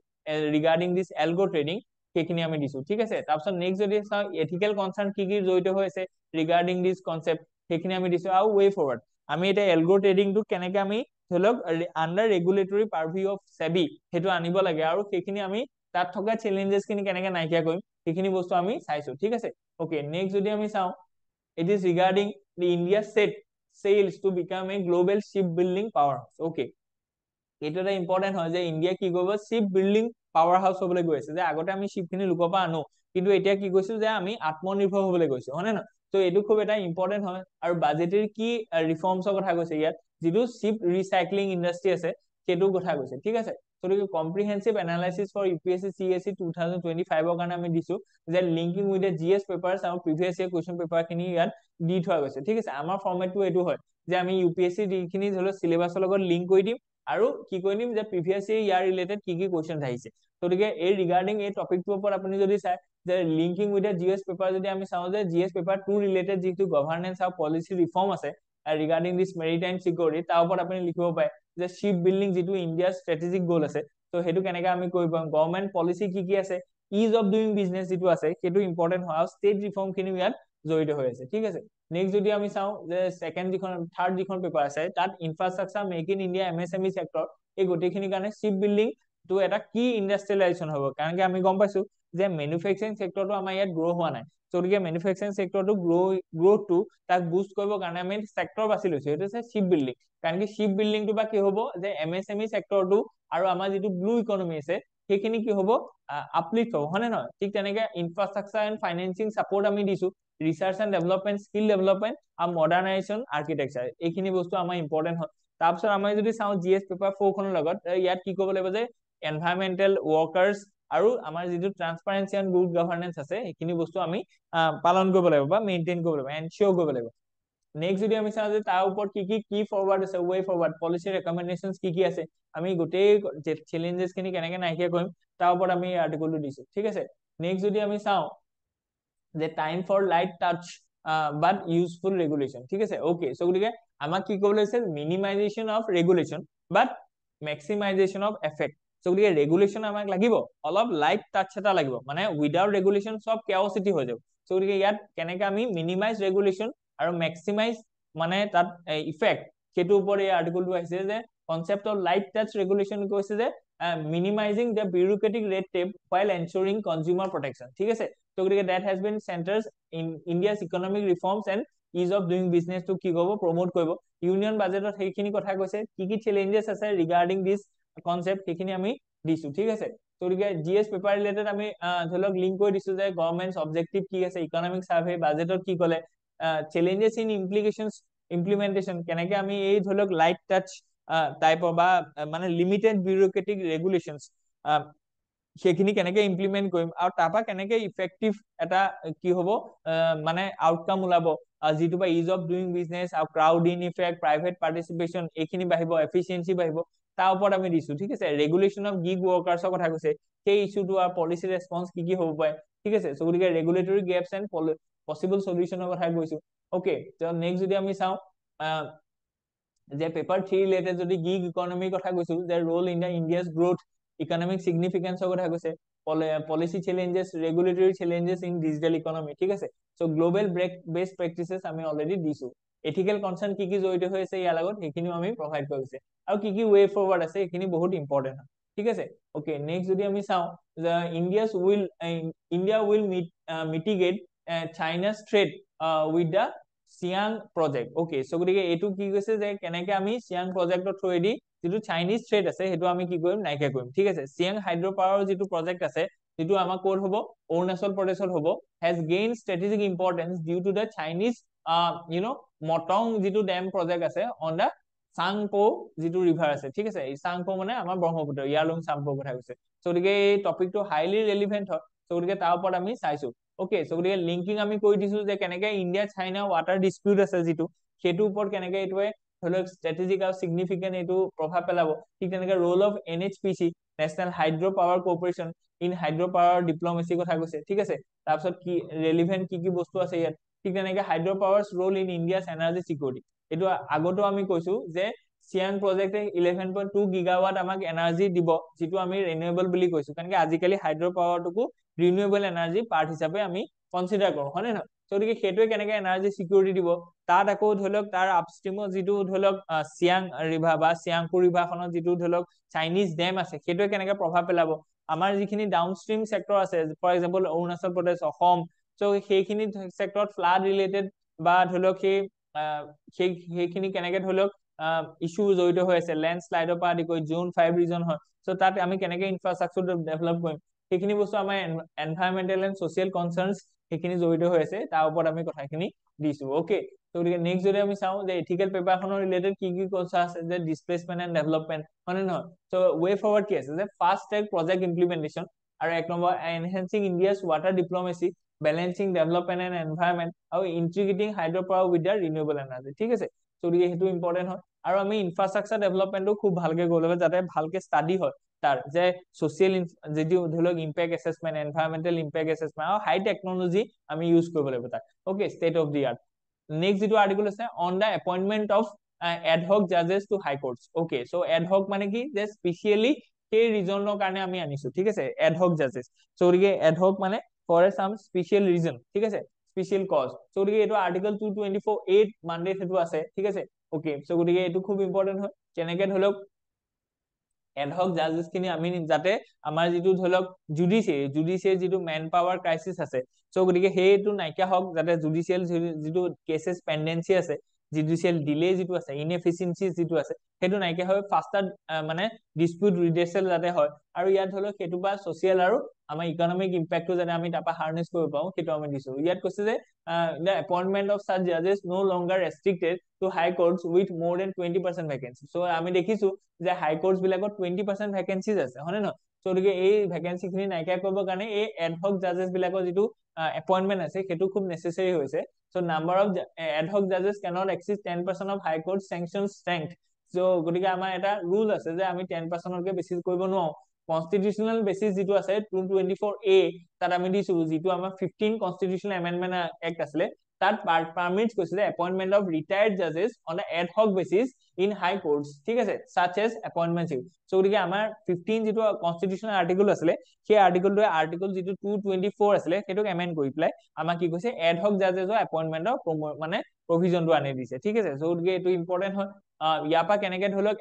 ৰিগাৰ্ডিং দিস এলগো ট্ৰেডিং সেইখিনি আমি দিছো ঠিক আছে তাৰপিছত নেক্সট যদি চাওঁ এথিক্যাল কনসাৰ্ন কি জড়িত হৈ আছে ৰিগাৰ্ডিং দিস কনসেপ্ট সেইখিনি আমি দিছো আৰু ওয়ে ফৰৱাৰ্ড আমি এটা এলগো ট্ৰেডিংটো কেনেকৈ আমি ধৰক আন্ডাৰ ৰেগুলেটৰী পাৰভিউ অফ সেবি হেতু আনিব লাগে আৰু সেইখিনি আমি তাত থকা চ্যালেঞ্জেস খিনি কেনেকৈ নাইকিয়া কৰিম সেইখিনি বস্তু আমি চাইছো ঠিক আছে ওকে নেক্সট যদি আমি চাওঁ it is regarding the India set sails to become a global shipbuilding powerhouse okay এটা এটা ইম্পর্টেন্ট হয় যে ইন্ডিয়া কি কৰিব শিপ বিল্ডিং পাৱাৰ হাউস হ'বলৈ গৈ আছে যে আগতে আমি শিপখিনি লোকৰ পৰা আনো কিন্তু এতিয়া কি কৈছো যে আমি আত্মনিৰ্ভৰ হ'বলৈ গৈছো হয়নে ন তো এইটো খুব এটা ইম্পৰ্টেন্ট হয় আৰু বাজেটৰী কি ৰিফৰ্মছৰ কথা কৈছে ইয়াত যেটো শিপ ৰিসাইক্লিং ইন্ডাষ্ট্ৰি আছে সেইটো কথা কৈছে ঠিক আছে তো comprehensive analysis for UPSC CSE 2025 ৰ কাৰণে আমি দিছো যে linking with the GS papers আৰু প্ৰিভিয়াস ইয়াৰ কোৱেশ্চন পেপাৰ খিনি ইয়াত দি থোৱা গৈছে ঠিক আছে আমাৰ ফৰমেটটো এইটো হয় যে আমি ইউপিএসসি যিখিনি ধৰক সিলেবাসৰ লগত লিংক কৰি দিম আৰু কি কৈ দিম যে প্ৰিভিয়াস ইয়াৰ ৰিলেটেড কি কোৱেশ্চন আহিছে গতিকে এই ৰিগাৰ্ডিং এই টপিকটোৰ ওপৰত আপুনি যদি চাই যে linking with the GS paper যদি আমি চাওঁ যে জিএস পেপাৰ 2 ৰিলেটেড যিটো গভৰ্নেন্স আৰু পলিসি ৰিফৰ্ম আছে ৰিগাৰ্ডিং দিস মেৰিটাইম সিকিউৰিটি তাৰ ওপৰত আপুনি লিখিব পাৰে যে শিপ বিল্ডিং যেটো ইণ্ডিয়াৰ ষ্ট্ৰেটেজিক গোল আছে তো হেতু কেনেকৈ আমি কৰিব পাম গভৰ্নমেন্ট পলিসি কি আছে ইজ অফ ডুইং বিজনেস যেটো আছে হেতু ইম্পৰ্টেন্ট হয় আৰু ষ্টেট ৰিফৰ্ম খিনি ইয়াত জড়িত হৈ আছে ঠিক আছে নেক্সট যদি আমি চাওঁ যে সেকেন্ড যিখন থাৰ্ড যিখন পেপাৰ আছে তাত infrastructure make in India MSME sector এই গোটেইখিনি কাৰণে শিপ বিল্ডিং তো এটা কি ইন্ডাষ্ট্ৰিয়েলাইজেশন হ'ব কাৰণ কি আমি গম পাইছো যে ম্যানুফ্যাকচাৰিং সেক্টৰটো আমাৰ ইয়াত গ্ৰো হোৱা নাই তো গতিকে ম্যানুফ্যাকচাৰিং সেক্টৰটো গ্ৰোথটো তাক বুষ্ট কৰিবৰ কাৰণে আমি সেক্টৰ বাছি লৈছো এইটো আছে শিপ বিল্ডিং কাৰণ কি শিপ বিল্ডিংটো বা কি হ'ব যে এমএসএমই সেক্টৰটো আৰু আমাৰ যেটো ব্লু ইকোনমি আছে সেইখিনি কি হ'ব আপলিফ্ট হ'ব হয়নে নহয় ঠিক তেনেকৈ ইনফ্ৰাষ্ট্ৰাকচাৰ এণ্ড ফাইনেন্সিং সাপোৰ্ট আমি দিছো research and development skill development আৰু মডাৰ্নাইজেশন আৰ্কিটেকচাৰ এইখিনি বস্তু আমাৰ ইম্পৰ্টেন্ট হয় তাৰপিছত আমি যদি চাওঁ জিএস পেপাৰ 4 খনৰ লগত ইয়াত কি কৰিব লাগিব যে এনভাইৰনমেন্টেল ৱৰ্কাৰ্ছ আৰু আমাৰ যিটো ট্ৰান্সপাৰেন্সি এণ্ড গুড গভৰ্নেন্স আছে সেইখিনি বস্তু আমি পালন কৰিব লাগিব বা মেইনটেইন কৰিব লাগিব, এনচিয়ৰ কৰিব লাগিব। নেক্সট যদি আমি চাওঁ যে তাৰ ওপৰত কি ফৰৱাৰ্ড আছে, ৱে ফৰৱাৰ্ড পলিচি ৰেকমেণ্ডেশ্যন কি আছে, আমি গোটেই চেলেঞ্জেছ খিনি কেনেকে নাইকিয়া কৰিম তাৰ ওপৰত আমি আৰ্টিকলটো দিছো, ঠিক আছে। নেক্সট যদি আমি চাওঁ যে time for light touch but useful regulation, ঠিক আছে। অ'কে, চ' গতিকে আমাক কি ক'বলৈ লৈছে, minimization of regulation but maximization of effect. So' গতিকে ৰেগুলেশ্যন আমাক লাগিব, অলপ লাইট টাচ এটা লাগিব, মানে উইদাউট ৰেগুলেশ্যন চব কেওচিটি হৈ যাব। চ' গতিকে ইয়াত কেনেকে আমি মিনিমাইজ ৰেগুলেশ্যন আৰু মেক্সিমাইজ মানে তাত ইফেক্ট, সেইটোৰ ওপৰত এই আৰ্টিকলটো আহিছে যে concept of light touch regulation কৈছে যে minimizing the bureaucratic red tape while ensuring consumer protection, ঠিক আছে। তো গতিকে that has been centers in India's economic reforms and ease of doing business to কি কৰিব, প্ৰমোট কৰিব। ইউনিয়ন বাজেটত সেইখিনি কথা কৈছে, কি চেলেঞ্জেছ আছে ৰিগাৰ্ডিং দিছ কনচেপ্ট সেইখিনি আমি দিছো, ঠিক আছে। তো গতিকে জিএছ পেপাৰ ৰিলেটেড আমি ধৰি লওক লিংক কৰি দিছো যে গভৰ্ণমেণ্ট অবজেক্টিভ কি আছে, ইকনমিক চাৰ্ভে বাজেটত কি ক'লে, চেলেঞ্জেছ ইন ইমপ্লিমেন্টেশ্যন কেনেকে আমি এই ধৰি লওক লাইট টাচ টাইপৰ বা মানে লিমিটেড বিউৰক্ৰেটিক ৰেগুলেশ্যনছ সেইখিনি কেনেকে ইমপ্লিমেন্ট কৰিম আৰু তাৰপৰা কেনেকে ইফেক্টিভ এটা কি হ'ব মানে আউটকাম ওলাব, যিটো বা ইজ অফ ডুইং বিজনেছ আৰু crowd in effect, private participation এইখিনি বাঢ়িব, এফিচিয়েঞ্চি বাঢ়িব, তাৰ ওপৰত আমি দিছো, ঠিক আছে। ৰেগুলেশ্যন অফ গিগ ৱৰ্কাৰ্ছৰ কথা কৈছে, সেই ইছ্যুটো আৰু পলিচি ৰেছপন্স কি হ'ব পাৰে, ঠিক আছে। চ' গতিকে ৰেগুলেটৰী গেপছ এণ্ড পচিবল সলিউশ্যনৰ কথা কৈছো। অ'কে, নেক্সট যদি আমি চাওঁ যে পেপাৰ 3 ৰিলেটেড যদি গিগ ইকনমিৰ কথা কৈছো, যে role in the India's growth, economic সিগনিফিকেন্সৰ কথা কৈছে, policy challenges, regulatory challenges in digital economy, ঠিক আছে। চ' গ্লোবেল বেষ্ট প্ৰেক্টিচেছ আমি অলৰেডি দিছো, এথিকেল কনচাৰ্ণ কি জড়িত হৈ আছে ইয়াৰ লগত সেইখিনিও আমি প্ৰভাইড কৰিছে, আৰু কি ৱে ফৰৱাৰ্ড আছে সেইখিনি বহুত ইম্পৰ্টেণ্ট হয়, ঠিক আছে। অ'কে, নেক্সট যদি আমি চাওঁ যে India will mitigate China's threat with the Siang project. Okay, so' গতিকে এইটো কি কৈছে যে কেনেকে আমি চিয়াং প্ৰজেক্টৰ থ্ৰুৱেদি যিটো চাইনিজ থ্ৰেট আছে সেইটো আমি কি কৰিম, নাইকিয়া কৰিম, ঠিক আছে। চিয়াং হাইড্ৰ পাৱাৰৰ যিটো প্ৰজেক্ট আছে যিটো আমাৰ ক'ত হ'ব, অৰুণাচল প্ৰদেশত হ'ব, has gain strategic importance due to the Chinese মটং যিটো ডেম প্ৰজেক্ট আছে অন দ্য চাংপো যিটো ৰিভাৰ আছে, ঠিক আছে। এই চাংপো মানে আমাৰ ব্ৰহ্মপুত্ৰ, ইয়াৰলুং চাংপোৰ কথা কৈছে। চ' গতিকে এই টপিকটো হাইলি ৰেলিভেণ্ট হয়, চ' গতিকে তাৰ ওপৰত আমি চাইছো। অ'কে, চ' গতিকে লিংকিং আমি কৰি দিছো যে কেনেকে ইণ্ডিয়া চাইনা ৱাটাৰ ডিস্পিউট আছে যিটো, সেইটোৰ ওপৰত কেনেকে এইটোৱে ধৰি লওক ষ্ট্ৰেটেজিক আৰু চিগনিফিকেণ্ট এইটো প্ৰভাৱ পেলাব, ঠিক তেনেকে role of NHPC national hydro power corporation in hydro power ডিপ্ল'মেচিৰ কথা কৈছে, ঠিক আছে। তাৰপিছত কি ৰেলিভেণ্ট কি বস্তু আছে ইয়াত, ঠিক তেনেকে hydro power's role in India's energy security, এইটো আগতো আমি কৈছো যে চিয়াং প্ৰজেক্টে 11.2 গিগাৱাট আমাক এনাৰ্জি দিব, যিটো আমি ৰিনিউৱেবল বুলি কৈছো, কাৰণ আজিকালি হাইড্ৰ পাৱাৰটোকো ৰিনিউৱেবল এনাৰ্জি পাৰ্ট হিচাপে আমি কনচিডাৰ কৰো, হয় নে নহয়। গতিকে সেইটোৱে কেনেকে এনাৰ্জি চিকিউৰিটি দিব, তাত আকৌ ধৰি লওক তাৰ আপষ্ট্ৰীমত যিটো ধৰি লওক চিয়াং ৰিভাৰ বা চিয়াংপু ৰিভাৰখনত যিটো ধৰি লওক চাইনিজ ডেম আছে সেইটোৱে কেনেকে প্ৰভাৱ পেলাব, আমাৰ যিখিনি ডাউনষ্ট্ৰীম চেক্টৰ আছে, ফৰ এক্সাম্পল অৰুণাচল প্ৰদেশ, অসম, চ' সেইখিনি চেক্টৰত ফ্লাড ৰিলেটেড বা ধৰি লওক সেইখিনি কেনেকে ধৰি লওক ইছ্যু জড়িত হৈ আছে, লেণ্ডশ্লাইডৰ পৰা আদি কৰি জোন 5 ৰিজন হয়, চ' তাত আমি কেনেকে ইনফ্ৰাষ্ট্ৰাকচাৰ ডেভেলপ কৰিম, সেইখিনি বস্তু আমাৰ এনভাইৰনমেণ্টেল এণ্ড ছচিয়েল কনচাৰ্নছ সেইখিনি জড়িত হৈ আছে, তাৰ ওপৰত আমি কথাখিনি দিছো। অ'কে, গতিকে নেক্সট যদি আমি চাওঁ যে এথিকেল পেপাৰখনৰ ৰিলেটেড কি কথা আছে, যে ডিছপ্লেচমেণ্ট এণ্ড ডেভেলপমেণ্ট, হয় নে নহয়। চ' ৱে ফৰৱাৰ্ড কি আছে, যে ফাষ্ট ট্ৰেক প্ৰজেক্ট ইমপ্লিমেণ্টেশ্যন, আৰু 1 number enhancing India's water diplomacy, balancing development and environment, আৰু integrating hydro power with the renewable energy, ঠিক আছে। গতিকে সেইটো ইম্পৰ্টেণ্ট হয়, আৰু আমি ইনফ্ৰাষ্ট্ৰাকচাৰ ডেভেলপমেণ্টটো খুব ভালকে কৰিব লাগিব, যাতে ভালকে ষ্টাডি হয় তাৰ, যে ছচিয়েল যিটো ধৰি লওক impact assessment, environmental impact assessment, আৰু হাই টেকনলজি আমি ইউজ কৰিব লাগিব তাত। Okay, state of the art. Next যিটো আৰ্টিকল আছে on the appointment of ad hoc জাজেছ to high courts. Okay, so' ad hoc মানে কি, যে স্পেচিয়েলি সেই ৰিজনৰ কাৰণে আমি আনিছো, ঠিক আছে, এডহক জাজেছ। চ' গতিকে এডহক মানে ফৰ চাম স্পেচিয়েল ৰিজন, ঠিক আছে, স্পেচিয়েল কজ। চ' গতিকে এইটো আৰ্টিকল 224(8) মানডে সেইটো আছে, ঠিক আছে। অ'কে, চ' গতিকে এইটো খুব ইম্পৰ্টেণ্ট হয়, কেনেকে ধৰি লওক এডহক জাজেছ খিনি আমি যাতে আমাৰ যিটো ধৰি লওক জুডিচিয়েৰী যিটো মেন পাৱাৰ ক্ৰাইচিছ আছে, চ' গতিকে সেইটো নাইকিয়া হওক, যাতে জুডিচিয়েল যিটো কেছেছ পেণ্ডেঞ্চি আছে জুডিচিয়েল ডিলে যিটো আছে, ইনএফিচিয়েন্সি যিটো আছে, সেইটো নাইকিয়া হৈ ফাষ্টাৰ মানে ডিসপিউট ৰিডাৰ্চেল যাতে হয়, আৰু ইয়াত ধৰি লওক সেইটো বা ছচিয়েল আৰু আমাৰ ইকনমিক ইম্পেক্টটো যাতে আমি তাৰপৰা হাৰ্নেছ কৰিব পাৰোঁ, সেইটো আমি দিছো। ইয়াত কৈছে যে the appointment of such judges no longer restricted to high courts with more than 20% vacancy. So আমি দেখিছো যে হাই কোৰ্টছ বিলাকত 20% ভেকেন্সিজ আছে, হয় নে নহয়? So গতিকে এই ভেকেন্সি খিনি নাইকিয়া কৰিবৰ কাৰণে এই এডহক জাজেছ বিলাকৰ যিটো এপইন্টমেন্ট আছে সেইটো খুব নেচেচাৰি হৈছে। So number of ad hoc judges cannot exceed 10% of high court sanctioned strength. So গতিকে আমাৰ এটা ৰুল আছে যে আমি 10%তকৈ বেছি কৰিব নোৱাৰো। কনষ্টিটিউচনেল বেচিছ যিটো আছে 224A তাত আমি দিছো, যিটো আমাৰ 15 কনষ্টিটিউচনেল এমেন্ডমেন্ট এক্ট আছিলে, তাত পাৰমিটছ কৈছিলে এপইন্টমেন্ট অফ ৰিটায়াৰ্ড জাজেছ on ad hoc basis in high courts, ঠিক আছে, সাচ এজ এপইন্টমেন্ট। সো গতিকে আমাৰ 15 যিটো কনষ্টিটিউচনেল আৰ্টিকল আছিলে, সেই আৰ্টিকলটোৱে আৰ্টিকল যিটো 224 আছিলে সেইটোক এমেন্ড কৰি পেলাই আমাক কি কৈছে এড হক জাজেছৰ এপইন্টমেন্টৰ মানে প্ৰভিজনটো আনি দিছে, ঠিক আছে। সো গতিকে এইটো ইম্পৰ্টেন্ট হয়। ইয়াৰ পৰা কেনেকে ধৰি লওক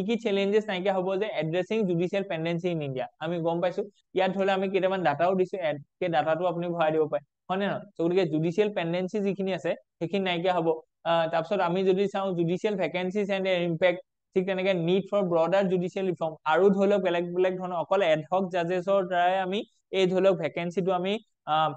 কি চেলেঞ্জেছ নাইকিয়া হ'ব যে এড্ৰেছিং জুডিচিয়েল পেন্ডেন্সি ইন ইণ্ডিয়া, আমি গম পাইছো। ইয়াত ধৰি লওক আমি কেইটামান ডাটাও দিছো, সেই ডাটাটো আপুনি ভৰাই দিব পাৰে, হয় নে নহয়? গতিকে জুডিচিয়েল পেন্ডেন্সি যিখিনি আছে সেইখিনি নাইকিয়া হ'ব। তাৰপিছত আমি যদি চাওঁ জুডিচিয়েল ভেকেন্সিজ এণ্ড ইম্পেক্ট, ঠিক তেনেকে need for broader judicial reform, আৰু ধৰি লওক বেলেগ বেলেগ ধৰণৰ অকল এডহক জাজেছৰ দ্বাৰাই আমি এই ধৰি লওক ভেকেন্সিটো আমি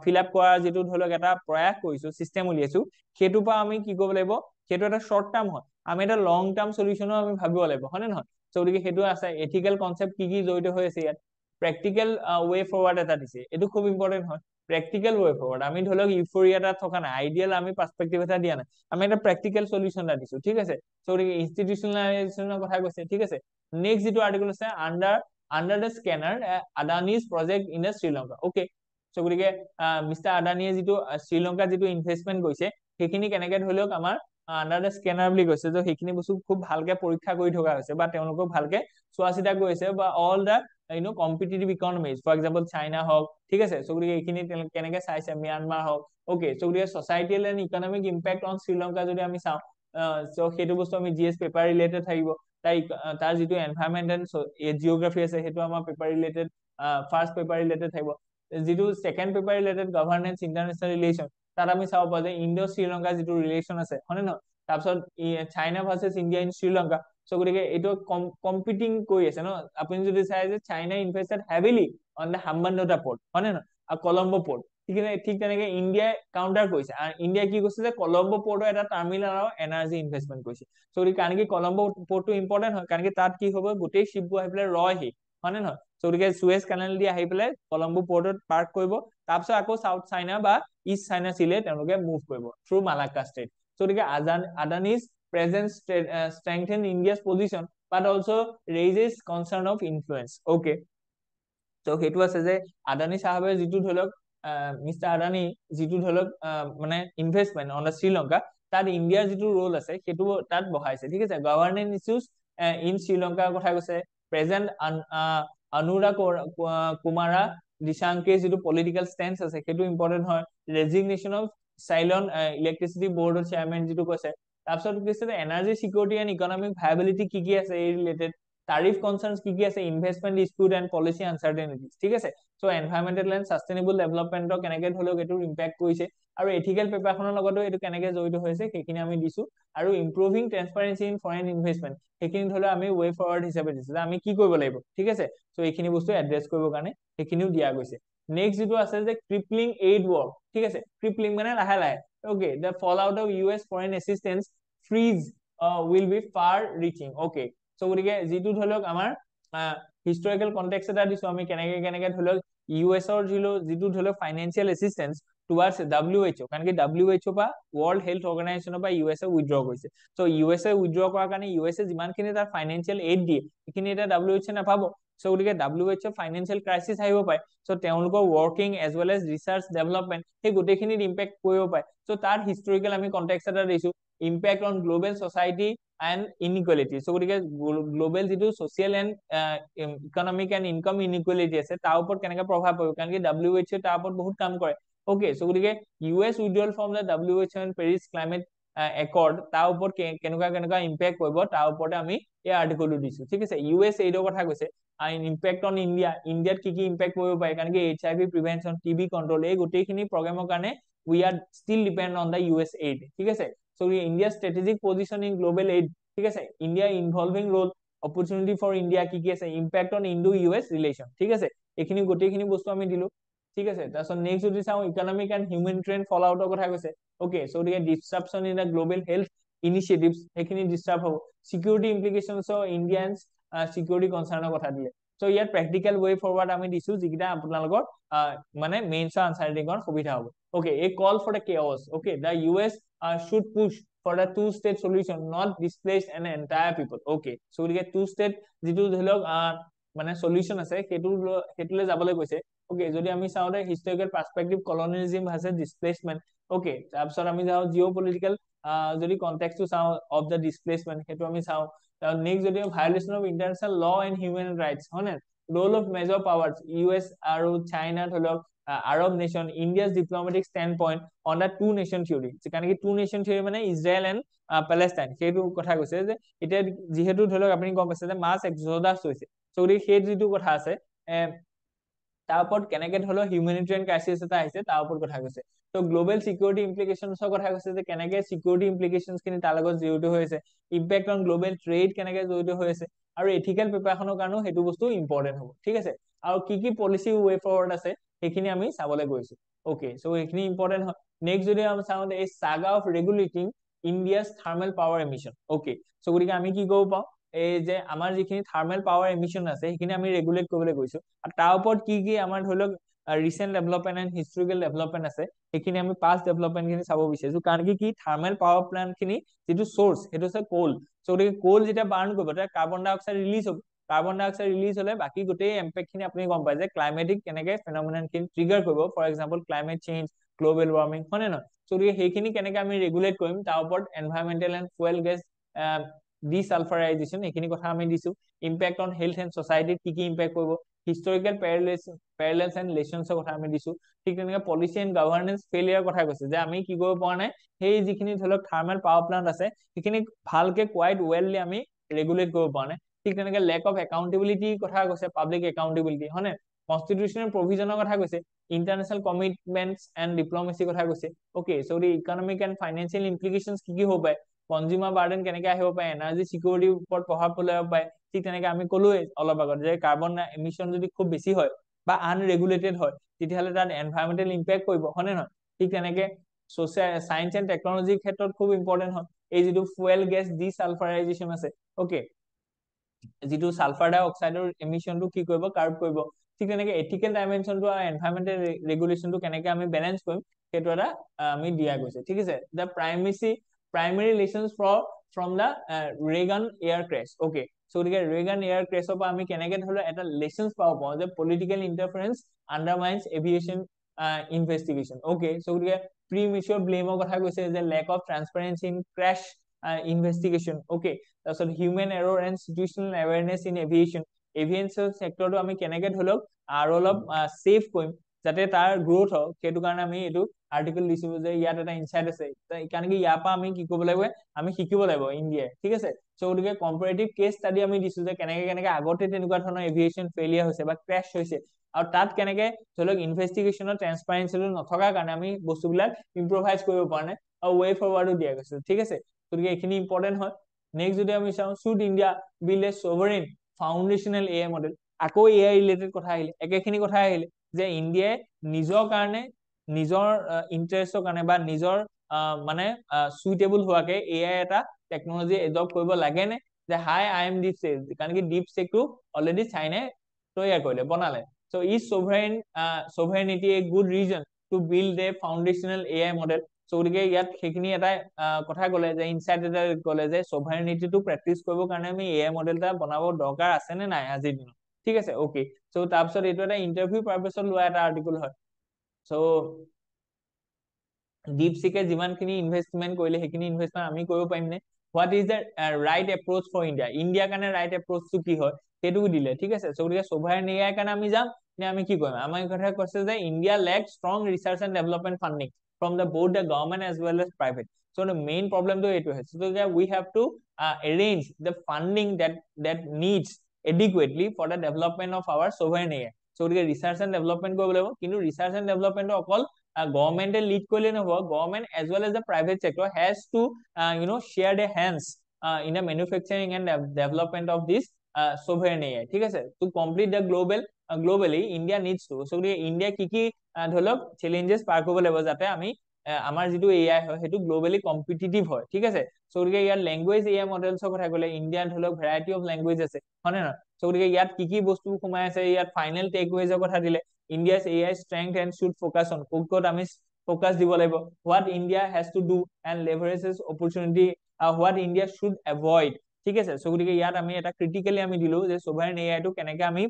ফিল আপ কৰাৰ যিটো ধৰি লওক এটা প্ৰয়াস কৰিছো, চিষ্টেম উলিয়াইছো, সেইটোৰ পৰা আমি কি কৰিব লাগিব, সেইটো এটা শৰ্ট টাৰ্ম হয়, আমি এটা লং টাৰ্ম সলিউশনো আমি ভাবিব লাগিব, হয় নে নহয়? গতিকে সেইটো আছে। এথিকেল কনসেপ্ট কি কি জড়িত হৈ আছে ইয়াত, প্ৰেক্টিকেল ৱে ফৰৱাৰ্ড এটা দিছে, এইটো খুব ইম্পৰ্টেন্ট হয়। প্ৰেক্টিকেল ৱে ফৰৱাৰ্ড, আমি ধৰি লওক ইউফৰিয়া এটা থকা নাই, আইডিয়েল আমি পাৰ্সপেক্টিভ এটা দিয়া নাই, আমি এটা প্ৰেক্টিকেল সলিউশন এটা দিছো, ঠিক আছে। গতিকে ইনষ্টিটিউচনেলাইজেচনৰ কথা কৈছে, ঠিক আছে। নেক্সট যিটো আৰ্টিকল আছে under the scanner Adani's project in Sri Lanka, okay. গতিকে মিষ্টাৰ আদানিয়ে যিটো শ্ৰীলংকাত যিটো ইনভেষ্টমেন্ট কৰিছে সেইখিনি কেনেকে ধৰি লওক আমাৰ আন্ডাৰ দ্য স্কেনাৰ বুলি কৈছে, যে সেইখিনি বস্তু খুব ভালকে পৰীক্ষা কৰি থকা হৈছে বা তেওঁলোকক ভালকে চোৱা চিতা কৰিছে, বা all the competitive economies, for example China হওক, ঠিক আছে। গতিকে এইখিনি কেনেকে চাইছে, ম্যানমাৰ হওক, ওকে। গতিকে societal and economic impact on Sri Lanka যদি আমি চাওঁ, সেইটো বস্তু আমি জিএছ পেপাৰ ৰিলেটেড থাকিব। তাৰ যিটো এনভাইৰনমেন্ট এণ্ড জিঅ'গ্ৰাফি আছে সেইটো আমাৰ paper related, first paper related থাকিব। যিটো second paper related governance international relation, তাত আমি চাব পাৰো যে ইণ্ডো শ্ৰীলংকা যিটো ৰিলেশ্যন আছে, হয় নে নহয়? তাৰপিছত China versus India in Sri Lanka. গতিকে এইটো কম্পিটিং কৰি আছে ন। আপুনি যদি চাই যে China invested heavily on the Hambantota port, হয় নে নহয়, আৰু কলম্বো পোৰ্ট, ঠিক তেনেকে ইণ্ডিয়াই কাউণ্টাৰ কৰিছে, আৰু ইণ্ডিয়াই কি কৈছে যে কলম্বো পোৰ্টৰ এটা টাৰ্মিনেল আৰু এনাৰ্জি ইনভেষ্টমেন্ট কৰিছে। কাৰণ কি কলম্বো পোৰ্টটো ইম্পৰ্টেন্ট হয়, কাৰণ কি তাত কি হ'ব, গোটেই শিপবোৰ আহি পেলাই ৰয়হি, হয় নে নহয়? গতিকে সুৱেজ কানেল দি আহি পেলাই কলম্বো পোৰ্টত পাৰ্ক কৰিব, তাৰপিছত আকৌ সাউথ চাইনা বা ইষ্ট চাইনা চিলে তেওঁলোকে মুভ কৰিব থ্ৰু মালাক্কা ষ্ট্ৰেইট। গতিকে আদানিজ presence strengthen India's position but also raises concern of influence, okay. তো সেইটো আছে যে আদানি সাহেবে যিটো ধৰি লওক মিষ্টাৰ আদানি যিটো ধৰি লওক মানে ইনভেষ্টমেন্ট অন শ্ৰীলংকা, তাত ইণ্ডিয়াৰ যিটো ৰোল আছে সেইটো তাত বহাইছে, ঠিক আছে। গভৰ্নেন্স ইছ্যুজ ইন শ্ৰীলংকাৰ কথা কৈছে। প্ৰেজেন্ট অনুৰা কুমাৰা দিশাংকেৰ যিটো পলিটিকেল ষ্টেন্স আছে সেইটো ইম্পৰ্টেন্ট হয়। ৰেজিগনেশ্যন অফ চাইলন ইলেক্ট্ৰিচিটি বৰ্ডৰ চেয়াৰমেন যিটো কৈছে। তাৰপিছত কৈছে energy security and economic viability কি কি আছে এই ৰিলেটেড, তাৰিফ কনচাৰ্নছ কি কি আছে, ইনভেষ্টমেন্ট ডিসপিউট এণ্ড পলিচি আনচাৰ্টেনিটিজ, ঠিক আছে। সো এনভাইৰনমেন্টেল এণ্ড সাষ্টেইনেবল ডেভেলপমেন্টৰ কেনেকে ধৰি লওক এইটো ইম্পেক্ট কৰিছে, আৰু এথিকেল পেপাৰখনৰ লগতো এইটো কেনেকে জড়িত হৈছে সেইখিনি আমি দিছো। আৰু ইম্প্ৰুভিং ট্ৰান্সপাৰেন্সি ইন ফৰেইন ইনভেষ্টমেন্ট, সেইখিনি ধৰি লওক আমি ৱে ফৰৱাৰ্ড হিচাপে দিছো যে আমি কি কৰিব লাগিব, ঠিক আছে। সো এইখিনি বস্তু এড্ৰেছ কৰিবৰ কাৰণে সেইখিনিও দিয়া গৈছে। নেক্সট যিটো আছে যে ক্ৰিপলিং এইড ৱৰ্ক, ঠিক আছে। ক্ৰিপলিং মানে লাহে লাহে, okay, the fallout of US foreign assistance freeze will be far reaching, okay. So গতিকে যিটো ধৰি লওক আমাৰ হিষ্টৰিকেল কনটেক্সট এটা দিছো আমি, কেনেকে কেনেকে ধৰি লওক ইউএছৰ যিটো ধৰি লওক ফাইনেন্সিয়েল এচিষ্টেন্স টুৱাৰ্ডছ WHO, কাৰণ কি WHO বা ৱৰ্ল্ড হেল্থ অৰ্গেনাইজেশ্যনৰ পৰা ইউএছএ উইথড্ৰ কৰিছে। চ' ইউএছএ উইথড্ৰ কৰাৰ কাৰণে ইউএছএ যিমানখিনি তাৰ ফাইনেন্সিয়েল এইড দিয়ে সেইখিনি এতিয়া WHO নাপাব। চ' গতিকে WHO ফাইনেন্সিয়েল ক্ৰাইচিছ আহিব পাৰে। চ' তেওঁলোকৰ working as well as research development সেই গোটেইখিনিত ইম্পেক্ট কৰিব পাৰে। চ' তাৰ হিষ্টৰিকেল আমি কনটেক্সট এটা দিছো, impact on global society and inequality. So' গতিকে গ্লোবেল যিটো social and economic and income inequality আছে তাৰ ওপৰত কেনেকে প্ৰভাৱ পৰিব, কাৰণ কি WHO তাৰ ওপৰত বহুত কাম কৰে, okay. চ' গতিকে US withdrawal from the WHO and Paris climate accord তাৰ ওপৰত কেনেকুৱা কেনেকুৱা ইম্পেক্ট কৰিব তাৰ ওপৰতে আমি এই আৰ্টিকলটো দিছো, ঠিক আছে। US এইডৰ কথা কৈছে, ইম্পেক্ট অন ইণ্ডিয়া, ইণ্ডিয়াত কি কি ইম্পেক্ট কৰিব পাৰে, কাৰণ কি HIV প্ৰিভেনশ্যন, TB কণ্ট্ৰল, এই গোটেইখিনি প্ৰগ্ৰেমৰ কাৰণে we are still depend on the US aid, ঠিক আছে। So India's strategic position in global aid, ঠিক আছে, India involving role, opportunity for India কি কি আছে, impact on Indo-US relation, ঠিক আছে, এইখিনি গোটেইখিনি বস্তু আমি দিলো, ঠিক আছে। তাৰপিছত নেক্সট যদি চাওঁ ইকনমিক এণ্ড হিউমেনিটেৰিয়ান ফল আউটৰ কথা কৈছে, অকে। চ' গতিকে ডিসৰাপশন ইন দ্য গ্লোবেল হেল্থ ইনিচিয়েটিভস, সেইখিনি ডিস্টাৰ্ব হ'ব। সিকিউৰিটি ইমপ্লিকেশনছ অফ ইণ্ডিয়ান সিকিউৰিটি কনচাৰ্ণৰ কথা দিলে। চ' ইয়াত প্ৰেক্টিকেল ৱে ফৰৱাৰ্ড আমি দিছো, যিকেইটা আপোনালোকৰ মানে মেইনছৰ আনসাৰ ৰাইটিঙৰ সুবিধা হ'ব। Okay, a call for the chaos. Okay, the US should push for the two-state solution, not displace an entire people. Okay, so we get two-state যিটো ধৰি লওক মানে সলিউশন আছে সেইটোলে যাবলৈ কৈছে। Okay, যদি আমি চাওঁ দে হিষ্টৰিকেল পাৰ্সপেক্টিভ কলোনিয়ালিজম ভাৰ্সেস ডিসপ্লেসমেন্ট। Okay, তাৰপিছত আমি যাওঁ জিঅ'পলিটিকেল যদি কনটেক্সটটো চাওঁ অফ দ্য ডিসপ্লেসমেন্ট, সেইটো আমি চাওঁ। নেক্সট যদি violation of international law and human rights, হয় নে, role of major powers, US আৰু চাইনা ধৰি লওক, Arab nation, India's diplomatic standpoint on the two nation theory, কাৰণ কি two nation theory মানে ইজৰাইল এণ্ড পেলেষ্টাইন, সেইটো কথা কৈছে যে এতিয়া যিহেতু ধৰি লওক আপুনি গম পাইছে যে মাছ এক্সোডাছ হৈছে, চ' সেই যিটো কথা আছে তাৰ ওপৰত কেনেকে ধৰি লওক হিউমেনিটেৰিয়ান ক্ৰাইচিছ এটা আহিছে তাৰ ওপৰত কথা কৈছে। ত' গ্লোবেল সিকিউৰিটি ইমপ্লিকেশনছৰ কথা কৈছে যে কেনেকে সিকিউৰিটি ইমপ্লিকেশনছ খিনি তাৰ লগত জড়িত হৈ আছে, ইম্পেক্ট অন গ্লোবেল ট্ৰেড কেনেকে জড়িত হৈ আছে, আৰু এথিকেল প্ৰিপাৰেচনৰ কাৰণেও সেইটো বস্তু ইম্পৰ্টেন্ট হ'ব, ঠিক আছে। আৰু কি কি পলিচি ৱে ফৰৱাৰ্ড আছে সেইখিনি আমি চাবলৈ গৈছো। ওকে, চ' এইখিনি ইম্পৰ্টেন্ট হয়। নেক্সট যদি আমি চাওঁ এই saga of regulating India's thermal power emission. Okay, so' গতিকে আমি কি কৰিব পাওঁ, এই যে আমাৰ যিখিনি থাৰ্মেল পাৱাৰ এমিশন আছে সেইখিনি আমি ৰেগুলেট কৰিবলৈ গৈছো, আৰু তাৰ ওপৰত কি কি আমাৰ ধৰি লওক recent development and historical development আছে সেইখিনি আমি পাষ্ট ডেভেলপমেন্ট খিনি চাব বিচাৰিছো। কাৰণ কি থাৰ্মেল পাৱাৰ প্লান্ট খিনি যিটো চ'ৰ্চ সেইটো হৈছে কোল। চ' গতিকে কোল যেতিয়া বাৰ্ণ কৰিব তেতিয়া কাৰ্বন ডাই অক্সাইড ৰিলিজ হ'ব, কাৰ্বন ডাই অক্সাইড ৰিলিজ হলে বাকি গোটেই এম্পেক্ট খিনি আপুনি গম পায় যে ক্লাইমেটিক কেনেকে ফেনমিনান খিনি ট্ৰিগাৰ কৰিব, for example climate change, global warming, হয় নে নহয়। চ' গতিকে সেইখিনি কেনেকে আমি ৰেগুলেট কৰিম তাৰ ওপৰত এনভাইৰনমেন্টেল এণ্ড ফুয়েল গেছ ডিসালফাৰাইজেশ্যন এইখিনি কথা আমি দিছো। ইম্পেক্ট অন হেল্থ এণ্ড ছচাইটিত কি কি ইম্পেক্ট কৰিব, হিষ্টৰিকেল পেৰেলেলছ এণ্ড ৰিলেশ্যনছৰ কথা আমি দিছো। ঠিক তেনেকে পলিচি এণ্ড গভৰ্নেন্স ফেইলিয়াৰ কথা কৈছে যে আমি কি কৰিব পৰা নাই, সেই যিখিনি ধৰি লওক থাৰ্মেল পাৱাৰ প্লান্ট আছে সেইখিনি ভালকে কোৱাইট ৱেললি আমি ৰেগুলেট কৰিব পৰা নাই। ঠিক তেনেকে লেক অফ একাউণ্টেবিলিটি কথা কৈছে, পাব্লিক একাউণ্টেবিলিটি, হয় নে, কনষ্টিটিউচনেল প্ৰভিজনৰ কথা কৈছে, ইণ্টাৰনেশ্যনেল কমিটমেণ্টছ এণ্ড ডিপ্ল'মেচি কথা কৈছে। Okay, so' the economic and financial implications কি হ'ব পাৰে, কনজিউমাৰ বাৰ্ডেন কেনেকে আহিব পাৰে, এনাৰ্জি চিকিউৰিটিৰ ওপৰত প্ৰভাৱ পেলাব পাৰে। ঠিক তেনেকে আমি ক'লোৱে অলপ আগত যে কাৰ্বন এমিশন যদি খুব বেছি হয় বা আনৰেগুলেটেড হয় তেতিয়াহ'লে তাত এনভাইৰনমেন্টেল ইম্পেক্ট কৰিব, হয় নে নহয়। ঠিক তেনেকে সায়েন্স এণ্ড টেকনলজিৰ ক্ষেত্ৰত খুব ইম্পৰ্টেন্ট হয় এই যিটো ফুয়েল গেছ ডিসালফাৰাইজেশ্যন আছে। ওকে, যিটো সালফাৰ ডাই অক্সাইডৰ এমিশনটো কি কৰিব, কাৰ্ব কৰিব। ঠিক তেনেকে এথিকেল ডাইমেনশ্যনটো আৰু এনভাইৰনমেন্টেল ৰেগুলেশ্যনটো কেনেকে আমি বেলেঞ্চ কৰিম সেইটো এটা আমি দিয়া গৈছে, ঠিক আছে। The primary lessons from the Reagan air crash. Okay, so' গতিকে ৰেগান এয়াৰ ক্ৰেছৰ পৰা আমি কেনেকে ধৰি লওক এটা লেচনছ পাব পাৰোঁ যে political interference undermines aviation investigation. Okay, so' গতিকে প্ৰি মিচুৰ ব্লেমৰ কথা কৈছে যে lack of transparency in crash investigation. Okay, তাৰপিছত human error and situational awareness in aviation, aviation সেক্টৰটো আমি কেনেকে ধৰি লওক আৰু অলপ সেফ কৰিম যাতে তাৰ গ্ৰোথ হওক, সেইটো কাৰণে আমি এইটো আৰ্টিকেল দিছো যে ইয়াত এটা ইনচাইট আছে, কাৰণ কি ইয়াৰ পৰা আমি কি কৰিব লাগিব, আমি শিকিব লাগিব ইণ্ডিয়াই, ঠিক আছে। চ' গতিকে কম্পাৰেটিভ কেছ ষ্টাডি আমি দিছো যে কেনেকে আগতে তেনেকুৱা ধৰণৰ এভিয়েশ্যন ফেইলিয়াৰ হৈছে বা ক্ৰেছ হৈছে, আৰু তাত কেনেকে ধৰি লওক ইনভেষ্টিগেশ্যনৰ ট্ৰান্সপাৰেন্সিটো নথকাৰ কাৰণে আমি বস্তুবিলাক ইম্প্ৰভাইজ কৰিব পৰা নাই, আৰু ৱে ফৰৱাৰ্ডো দিয়া গৈছে, ঠিক আছে। গতিকে এইখিনি ইম্পৰ্টেন্ট হয়। নেক্সট যদি আমি চাওঁ, should India build a sovereign foundational AI model, আকৌ AI ৰিলেটেড কথা আহিলে, একেখিনি কথা আহিলে যে ইণ্ডিয়াই নিজৰ কাৰণে নিজৰ ইণ্টাৰেষ্টৰ কাৰণে বা নিজৰ মানে সুইটেবল হোৱাকে AI এটা টেকনলজি এডপ্ট কৰিব লাগে নে, যে hi I am DeepSeek, কাৰণ কি ডিপ চেকটো অলৰেডি চাইনাই তৈয়াৰ কৰিলে, বনালে। So' is sovereignty a good reason to build a foundational AI model? চ' গতিকে ইয়াত সেইখিনি এটা কথা ক'লে যে ইনচাইট এটা ক'লে যে sovereignty-টো প্ৰেক্টিচ কৰিবৰ কাৰণে আমি AI মডেল এটা বনাব দৰকাৰ আছে নে নাই আজিৰ দিনত, ঠিক আছে। ওকে, চ' তাৰপিছত এইটো এটা ইণ্টাৰভিউ পাৰপাছত লোৱা এটা আৰ্টিকেল হয়। চ' ডিপচিকে যিমানখিনি ইনভেষ্টমেণ্ট কৰিলে সেইখিনি ইনভেষ্টমেণ্ট আমি কৰিব পাৰিম নে, what is the right approach for India, ইণ্ডিয়াৰ কাৰণে ৰাইট এপ্ৰ'চটো কি হয় সেইটোও দিলে, ঠিক আছে। চ' গতিকে সভাৰেইন AI কাৰণে আমি যাম নে আমি কি কৰিম, আমাৰ কথা কৈছে যে India lake strong research and development funding from both the government as well as private. So the main problem to it is so that we have to arrange the funding that needs adequately for the development of our sovereign AI. So the research and development কৰিব লাগিব, কিন্তু research and development অকল গভৰ্ণমেণ্টে lead কৰিলে নহব, government as well as the private sector has to share the hands in the manufacturing and development of this sovereign AI, ঠিক আছে, to complete the globally India needs to. So' গতিকে India কি কি ধৰি লওক challenges পাৰ কৰিব লাগিব যাতে আমি আমাৰ যিটো AI হয় সেইটো গ্লোবেলি কম্পিটিটিভ হয়, ঠিক আছে। চ' গতিকে ইয়াত লেংগুৱেজ AI মডেলছৰ কথা ক'লে, ইণ্ডিয়াত ধৰি লওক ভেৰাইটি অফ লেংগুৱেজ আছে, হয় নে নহয়? চ' গতিকে ইয়াত কি কি বস্তু সোমাই আছে, ইয়াত ফাইনেল টেকৱেজৰ কথা দিলে, India's AI strength and should focus on, ক'ত আমি ফ'কাছ দিব লাগিব, what India has to do and leverages opportunity, what India should avoid, ঠিক আছে। চ' গতিকে ইয়াত আমি এটা ক্ৰিটিকেলি আমি দিলো যে ছভাৰেইন এআইটো কেনেকে আমি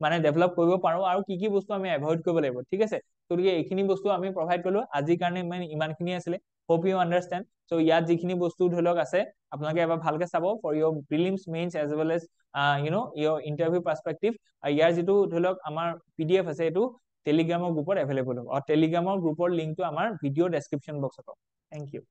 মানে ডেভেলপ কৰিব পাৰো আৰু কি কি বস্তু আমি এভইড কৰিব লাগিব, ঠিক আছে। গতিকে এইখিনি বস্তু আমি প্ৰভাইড কৰিলো। আজিৰ কাৰণে ইমানখিনি আছিলে। Hope U understand. চ' ইয়াত যিখিনি বস্তু ধৰি লওক আছে আপোনালোকে এবাৰ ভালকে চাব for your prelims mains as well as your interview perspective. ইয়াৰ যিটো ধৰি লওক আমাৰ PDF আছে এইটো টেলিগ্ৰামৰ গ্ৰুপত এভেইলেবল হ'ব, আৰু টেলিগ্ৰামৰ গ্ৰুপৰ লিংকটো আমাৰ ভিডিঅ' ডেছক্ৰিপশ্যন বক্সত হ'ব। Thank U.